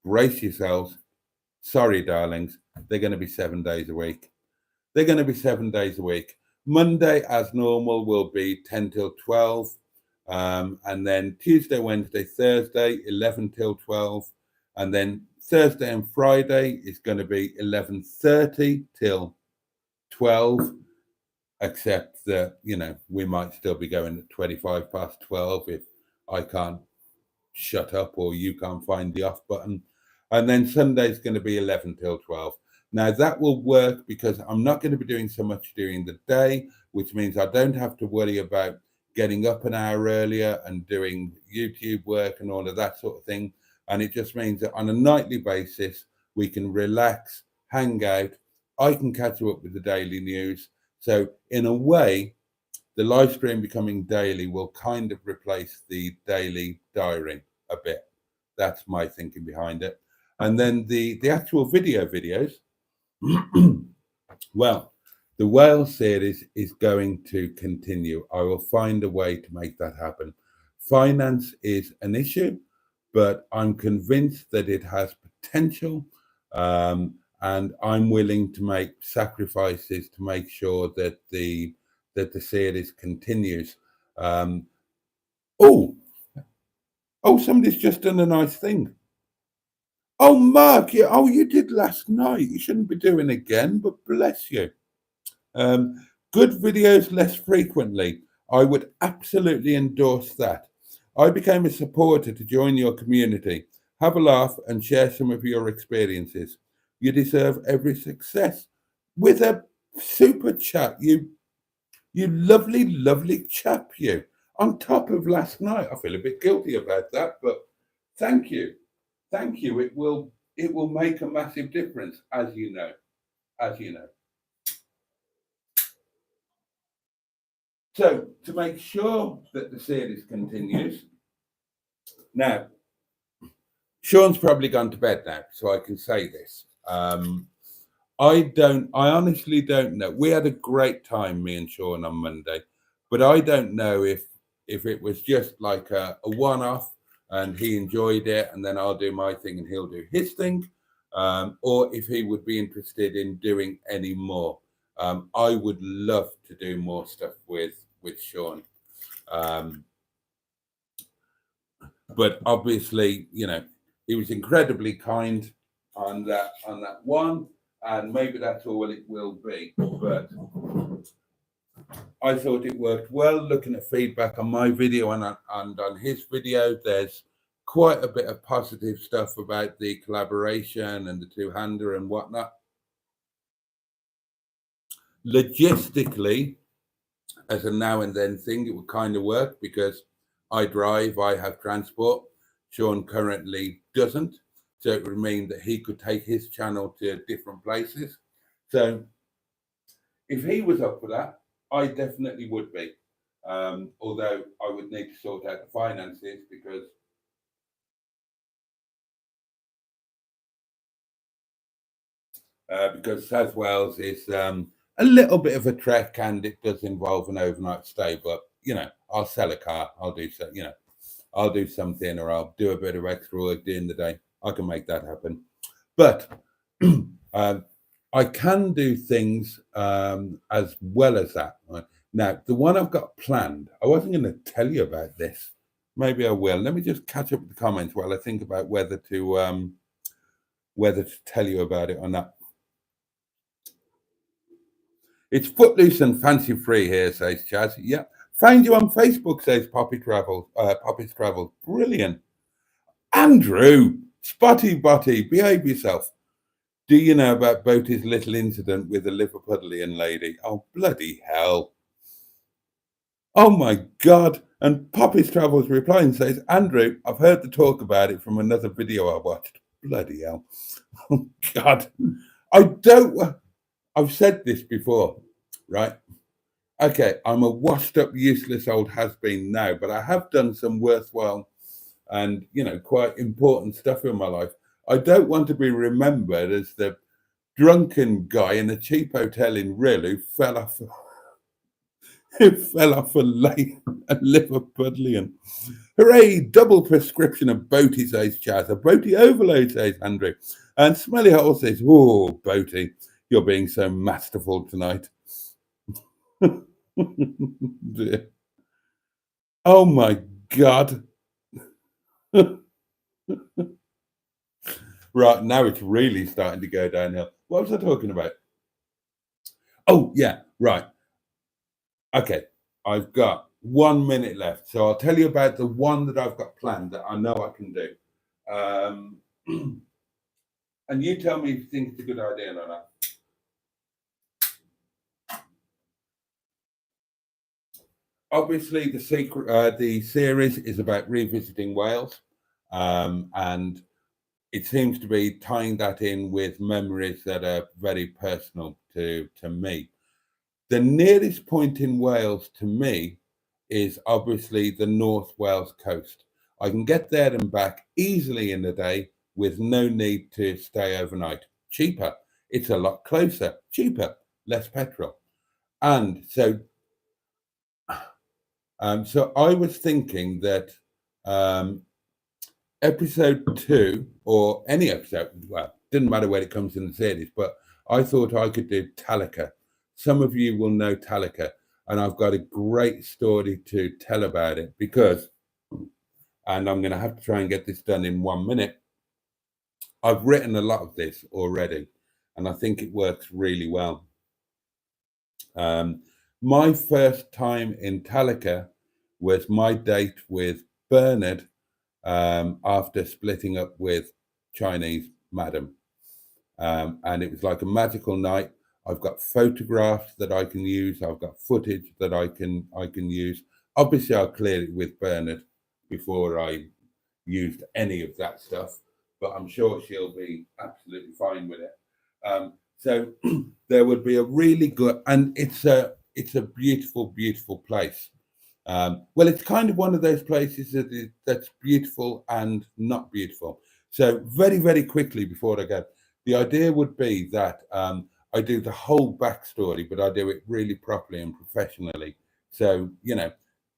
brace yourselves. Sorry, darlings. They're going to be 7 days a week. They're going to be 7 days a week. Monday, as normal, will be 10 till 12. And then Tuesday, Wednesday, Thursday, 11 till 12. And then Thursday and Friday is going to be 11:30 till 12, except that, we might still be going at 25 past 12 if I can't shut up or you can't find the off button. And then Sunday is going to be 11 till 12. Now that will work because I'm not going to be doing so much during the day, which means I don't have to worry about getting up an hour earlier and doing YouTube work and all of that sort of thing. And it just means that on a nightly basis, we can relax, hang out. I can catch you up with the daily news. So in a way, the live stream becoming daily will kind of replace the daily diary a bit. That's my thinking behind it. And then the actual videos, well, the whale series is going to continue. I will find a way to make that happen. Finance is an issue, but I'm convinced that it has potential, and I'm willing to make sacrifices to make sure that the series continues. Um, oh, somebody's just done a nice thing. Oh, Mark, you did last night. You shouldn't be doing again, but bless you. Good videos less frequently. I would absolutely endorse that. I became a supporter to join your community. Have a laugh and share some of your experiences. You deserve every success. With a super chat, you lovely, lovely chap, you. On top of last night, I feel a bit guilty about that, but thank you. Thank you. It will make a massive difference, as you know. As you know. So to make sure that the series continues, now Sean's probably gone to bed now, so I can say this. I honestly don't know. We had a great time, me and Sean, on Monday, but I don't know if it was just like a one-off and he enjoyed it, and then I'll do my thing and he'll do his thing, or if he would be interested in doing any more. I would love to do more stuff with Sean. But obviously, he was incredibly kind on that one, and maybe that's all it will be. But I thought it worked well. Looking at feedback on my video and on his video, there's quite a bit of positive stuff about the collaboration and the two-hander and whatnot. Logistically, as a now and then thing, it would kind of work because I drive, I have transport. Sean currently doesn't. So it would mean that he could take his channel to different places. So if he was up for that, I definitely would be. Although I would need to sort out the finances because South Wales is a little bit of a trek and it does involve an overnight stay. But I'll sell a car. I'll do so. I'll do something, or I'll do a bit of extra work during the day. I can make that happen. But I can do things as well as that. Right? Now, the one I've got planned, I wasn't going to tell you about this. Maybe I will. Let me just catch up with the comments while I think about whether to tell you about it or not. It's footloose and fancy free here, says Chaz. Yeah. Find you on Facebook, says Poppy's Travels. Brilliant. Andrew, Spotty Botty, behave yourself. Do you know about Boaty's little incident with the Liverpudlian lady? Oh, bloody hell. Oh, my God. And Poppy's Travels replying says, Andrew, I've heard the talk about it from another video I watched. Bloody hell. Oh, God. I've said this before, right? Okay, I'm a washed up, useless old has-been now, but I have done some worthwhile and, quite important stuff in my life. I don't want to be remembered as the drunken guy in a cheap hotel in Rill who fell off a Liverpudlian. Hooray, double prescription of Boaty, says Chaz. A Boaty overload, says Andrew. And Smelly Hole says, oh, Boaty, you're being so masterful tonight. Oh, my God. Right, now it's really starting to go downhill. What was I talking about? Oh, yeah, right. Okay, I've got 1 minute left. So I'll tell you about the one that I've got planned that I know I can do. And you tell me if you think it's a good idea or not. Obviously, the series is about revisiting Wales, and it seems to be tying that in with memories that are very personal to me. The nearest point in Wales to me is obviously the North Wales coast. I can get there and back easily in a day with no need to stay overnight. Cheaper. It's a lot closer. Cheaper. Less petrol. And so I was thinking that episode 2, or any episode, well, didn't matter where it comes in the series, but I thought I could do Talacre. Some of you will know Talacre, and I've got a great story to tell about it because, and I'm going to have to try and get this done in 1 minute. I've written a lot of this already, and I think it works really well. My first time in Talacre was my date with Bernard after splitting up with Chinese madam. And it was like a magical night. I've got photographs that I can use. I've got footage that I can use. Obviously, I'll clear it with Bernard before I used any of that stuff, but I'm sure she'll be absolutely fine with it. So there would be a really good, and it's a beautiful, beautiful place. Well, it's kind of one of those places that's beautiful and not beautiful. So very, very quickly before I go, the idea would be that I do the whole backstory, but I do it really properly and professionally. So,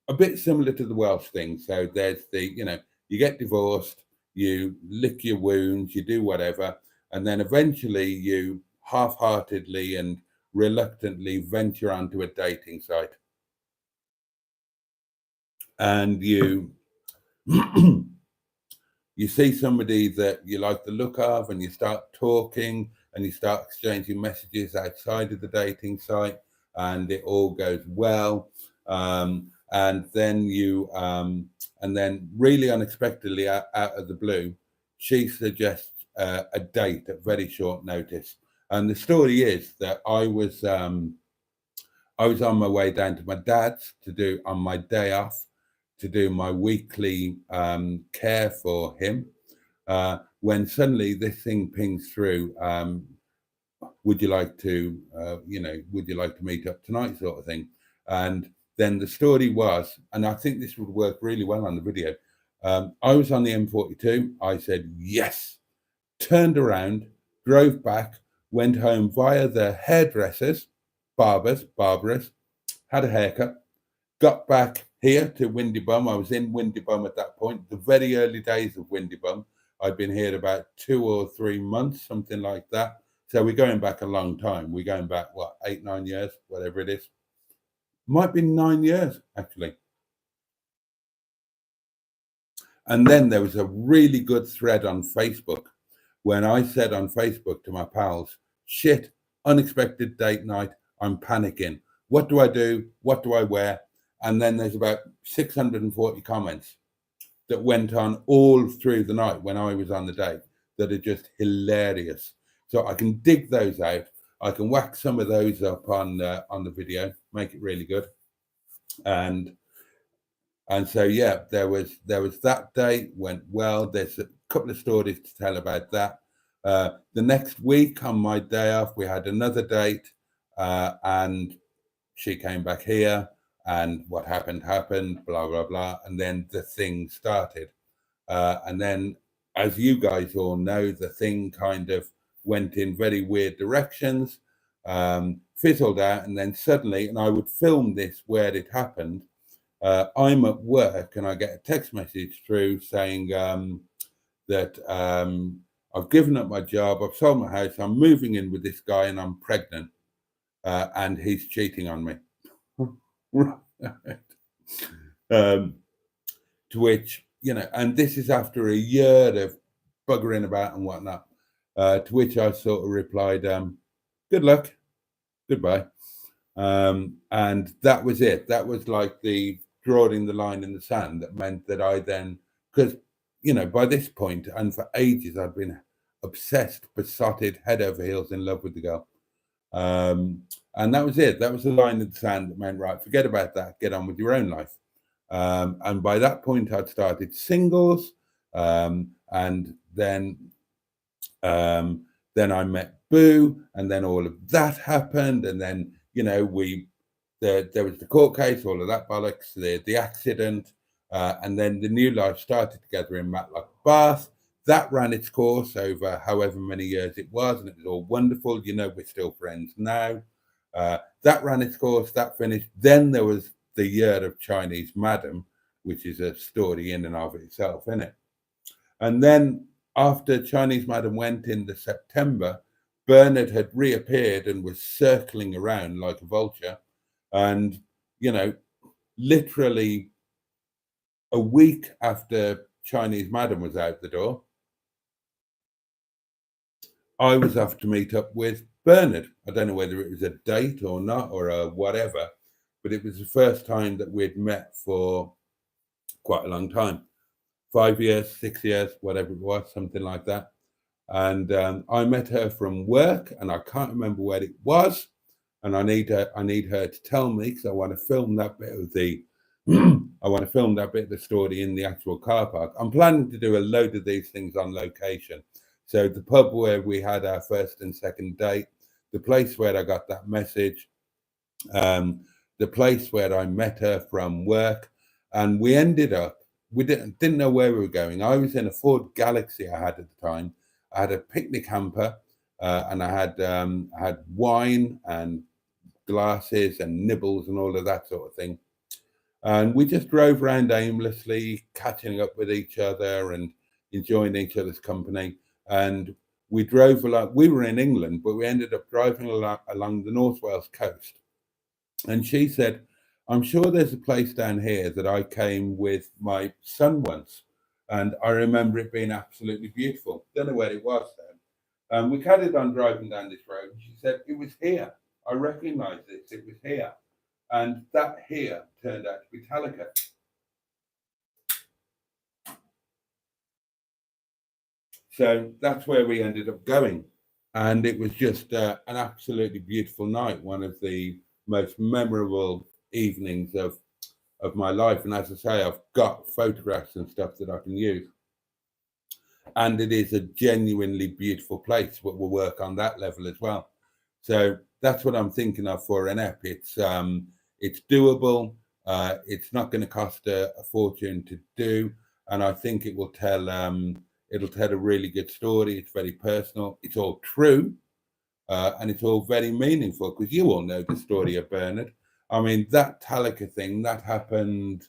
a bit similar to the Welsh thing. So there's you get divorced, you lick your wounds, you do whatever, and then eventually you half-heartedly and reluctantly venture onto a dating site. And you you see somebody that you like the look of, and you start talking and you start exchanging messages outside of the dating site, and it all goes well. And then really unexpectedly out of the blue, she suggests a date at very short notice. And the story is that I was on my way down to my dad's to do, on my day off, to do my weekly care for him, when suddenly this thing pings through, would you like to meet up tonight, sort of thing. And then the story was, and I think this would work really well on the video, I was on the M42, I said yes, turned around, drove back, went home via the hairdressers, barberers, had a haircut, got back here to Windybum. I was in Windybum at that point, the very early days of Windybum. I'd been here about 2 or 3 months, something like that. So we're going back a long time. We're going back, 8, 9 years, whatever it is. Might be 9 years, actually. And then there was a really good thread on Facebook when I said on Facebook to my pals, shit, unexpected date night, I'm panicking. What do I do? What do I wear? And then there's about 640 comments that went on all through the night when I was on the date that are just hilarious. So I can dig those out. I can whack some of those up on the video, make it really good. And so, yeah, there was that date, went well. There's a couple of stories to tell about that. The next week on my day off, we had another date, and she came back here, and what happened, blah, blah, blah. And then the thing started. And then, as you guys all know, the thing kind of went in very weird directions, fizzled out, and then suddenly, and I would film this where it happened, I'm at work and I get a text message through saying that I've given up my job, I've sold my house, I'm moving in with this guy and I'm pregnant, and he's cheating on me. To which, and this is after a year of buggering about and whatnot, to which I sort of replied, good luck, goodbye. And that was it. That was like the drawing the line in the sand that meant that I then, because, by this point and for ages, I'd been obsessed, besotted, head over heels in love with the girl. And that was it. That was the line in the sand that meant, right, forget about that, get on with your own life. And by that point, I'd started singles, and then I met Boo, and then all of that happened, and then there was the court case, all of that bollocks, the accident, and then the new life started together in Matlock Bath. That ran its course over however many years it was, and it was all wonderful. We're still friends now. That ran its course, that finished. Then there was the year of Chinese Madam, which is a story in and of itself, isn't it? And then after Chinese Madam went in the September, Bernard had reappeared and was circling around like a vulture. And, literally a week after Chinese Madam was out the door, I was off to meet up with Bernard. I don't know whether it was a date or not, or a whatever, but it was the first time that we'd met for quite a long time. 5 years, 6 years, whatever it was, something like that. And I met her from work, and I can't remember where it was. And I need her to tell me, because I want to film that bit of the I want to film that bit of the story in the actual car park. I'm planning to do a load of these things on location. So the pub where we had our first and second date, the place where I got that message, the place where I met her from work, and we ended up. We didn't know where we were going. I was in a Ford Galaxy I had at the time. I had a picnic hamper, and I had wine and glasses and nibbles and all of that sort of thing. And we just drove around aimlessly, catching up with each other and enjoying each other's company. And we drove along. We were in England, but we ended up driving along the North Wales coast. And she said, I'm sure there's a place down here that I came with my son once. And I remember it being absolutely beautiful. Don't know where it was then. We carried on driving down this road. She said, it was here. I recognize this. It was here. And that here turned out to be Talacre. So that's where we ended up going. And it was just an absolutely beautiful night, one of the most memorable evenings of my life. And as I say, I've got photographs and stuff that I can use. And it is a genuinely beautiful place, but we'll work on that level as well. So that's what I'm thinking of for an ep. It's doable. It's not going to cost a fortune to do, and I think it will tell. It'll tell a really good story. It's very personal. It's all true, and it's all very meaningful, because you all know the story of Bernard. I mean, that Talacre thing that happened.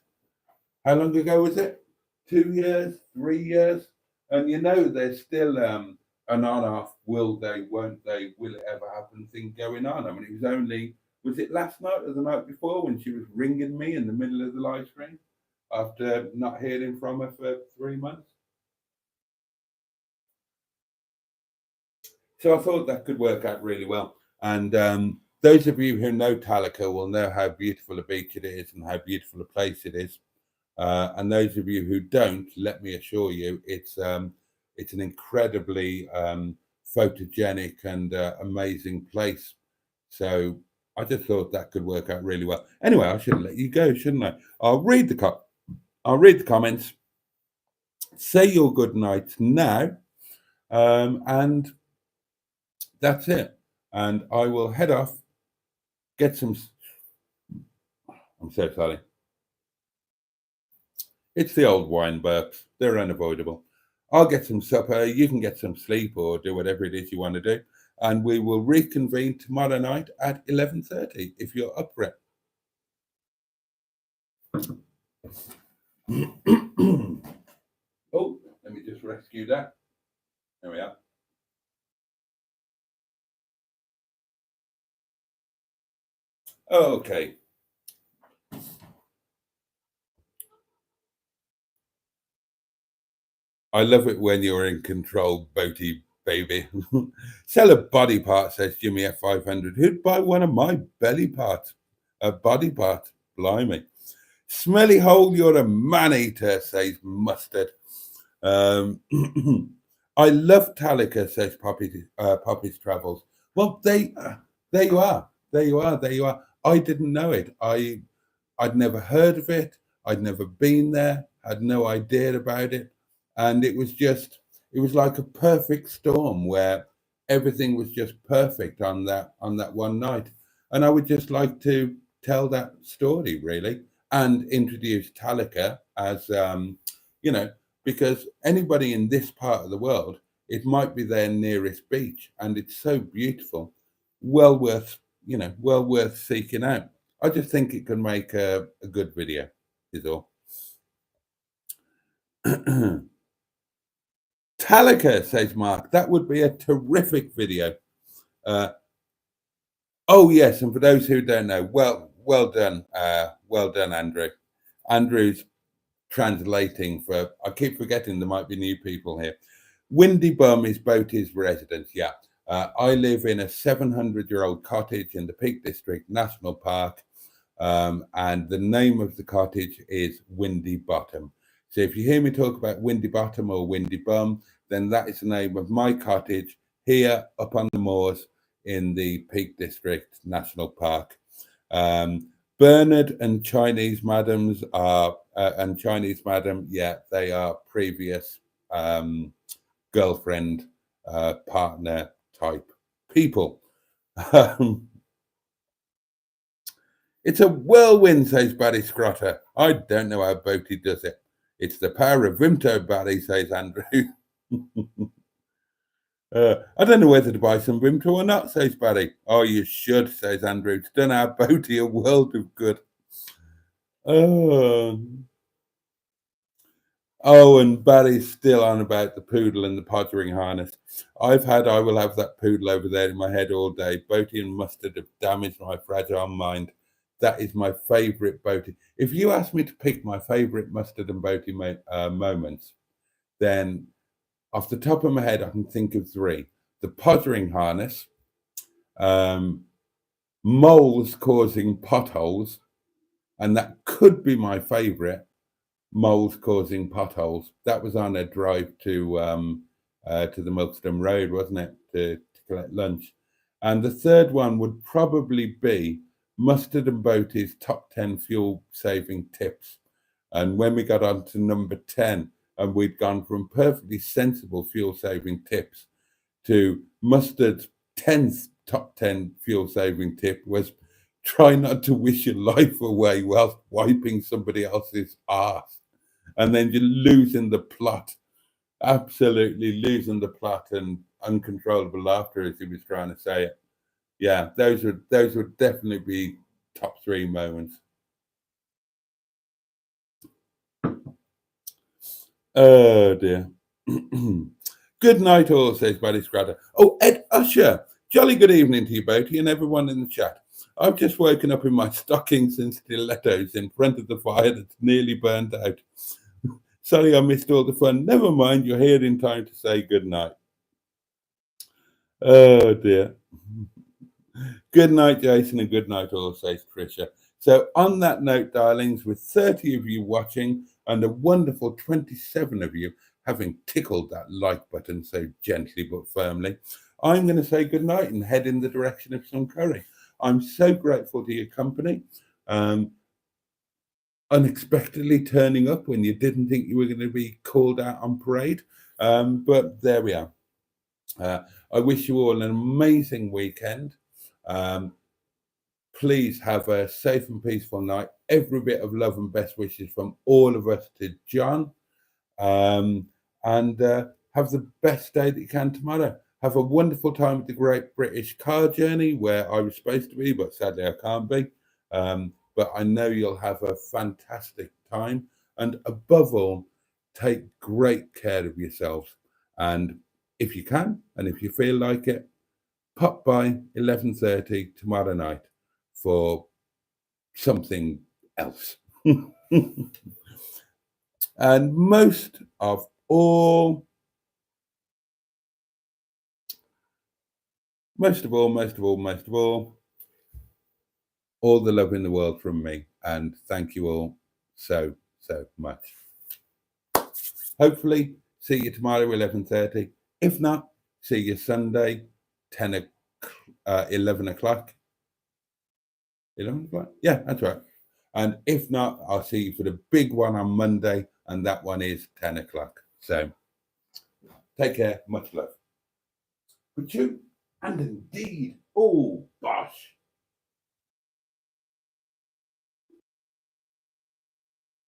How long ago was it? 2 years, 3 years, and there's still an on-off. Will they? Won't they? Will it ever happen? Thing going on. I mean, it was only. Was it last night or the night before when she was ringing me in the middle of the live stream after not hearing from her for 3 months? So I thought that could work out really well. And those of you who know Talacre will know how beautiful a beach it is and how beautiful a place it is. And those of you who don't, let me assure you, it's an incredibly photogenic and amazing place. So I just thought that could work out really well. Anyway, I should let you go, shouldn't I? I'll read the comments. Say your good nights now, and that's it. And I will head off. Get some. I'm so sorry. It's the old wine burps. They're unavoidable. I'll get some supper. You can get some sleep or do whatever it is you want to do. And we will reconvene tomorrow night at 11:30 if you're up for it. Oh, let me just rescue that. There we are. Okay. I love it when you're in control, Boaty baby. Sell a body part, says Jimmy at 500. Who'd buy one of my belly parts? A body part? Blimey. Smelly hole, you're a man-eater, says Mustard. I love Talacre, says Poppy's Travels. Well, there you are. There you are. There you are. I didn't know it. I'd never heard of it. I'd never been there. Had no idea about it. And it was like a perfect storm where everything was just perfect on that one night. And I would just like to tell that story, really, and introduce Talacre as, you know, because anybody in this part of the world, it might be their nearest beach, and it's so beautiful, well worth, well worth seeking out. I just think it can make a good video, is all. Talacre, says Mark, that would be a terrific video. Uh, oh yes, and for those who don't know, well done, Andrew. Andrew's translating for. I keep forgetting there might be new people here. Windy Bum is Boaty's residence. Yeah, I live in a 700-year-old cottage in the Peak District National Park, and the name of the cottage is Windy Bottom. So if you hear me talk about Windy Bottom or Windy Bum, then that is the name of my cottage here up on the moors in the Peak District National Park. Bernard and Chinese Madams are, and Chinese Madam, yeah, they are previous girlfriend, partner type people. It's a whirlwind, says Barry Scrotter. I don't know how Boaty does it. It's the power of Vimto, Barry, says Andrew. I don't know whether to buy some Vimto or not, says Barry. Oh, you should, says Andrew. It's done our Boaty a world of good. Oh, and Barry's still on about the poodle and the podgering harness. I will have that poodle over there in my head all day. Boaty and mustard have damaged my fragile mind. That is my favourite Boaty. If you ask me to pick my favourite mustard and Boaty moments, then off the top of my head, I can think of three. The podgering harness, moles causing potholes, and that could be my favourite, moles causing potholes. That was on a drive to the Milkston Road, wasn't it, to collect lunch. And the third one would probably be Mustard and Boaty's top 10 fuel saving tips. And when we got on to number 10, and we'd gone from perfectly sensible fuel saving tips to Mustard's 10th top 10 fuel saving tip was try not to wish your life away whilst wiping somebody else's arse. And then you're losing the plot, absolutely losing the plot, and uncontrollable laughter, as he was trying to say it. Yeah, those would definitely be top three moments. Oh dear. Good night, all, says Buddy Scratter. Oh, Ed Usher. Jolly good evening to you, Boaty, and everyone in the chat. I've just woken up in my stockings and stilettos in front of the fire that's nearly burned out. Sorry I missed all the fun. Never mind, you're here in time to say good night. Oh dear. Good night, Jason, and good night all, says Tricia. So on that note, darlings, with 30 of you watching and a wonderful 27 of you having tickled that like button so gently but firmly, I'm going to say good night and head in the direction of some curry. I'm so grateful to your company. Unexpectedly turning up when you didn't think you were going to be called out on parade. But there we are. I wish you all an amazing weekend. Please have a safe and peaceful night. Every bit of love and best wishes from all of us to John. And have the best day that you can tomorrow. Have a wonderful time with the Great British Car Journey, where I was supposed to be, but sadly I can't be. But I know you'll have a fantastic time. And above all, take great care of yourselves. And if you can, and if you feel like it, pop by 11:30 tomorrow night for something else. And most of all, all the love in the world from me. And thank you all so much. Hopefully, see you tomorrow, 11:30. If not, see you Sunday, 11 o'clock. 11 o'clock? Yeah, that's right. And if not, I'll see you for the big one on Monday, and that one is 10 o'clock. So take care. Much love. But you, and indeed, oh, gosh.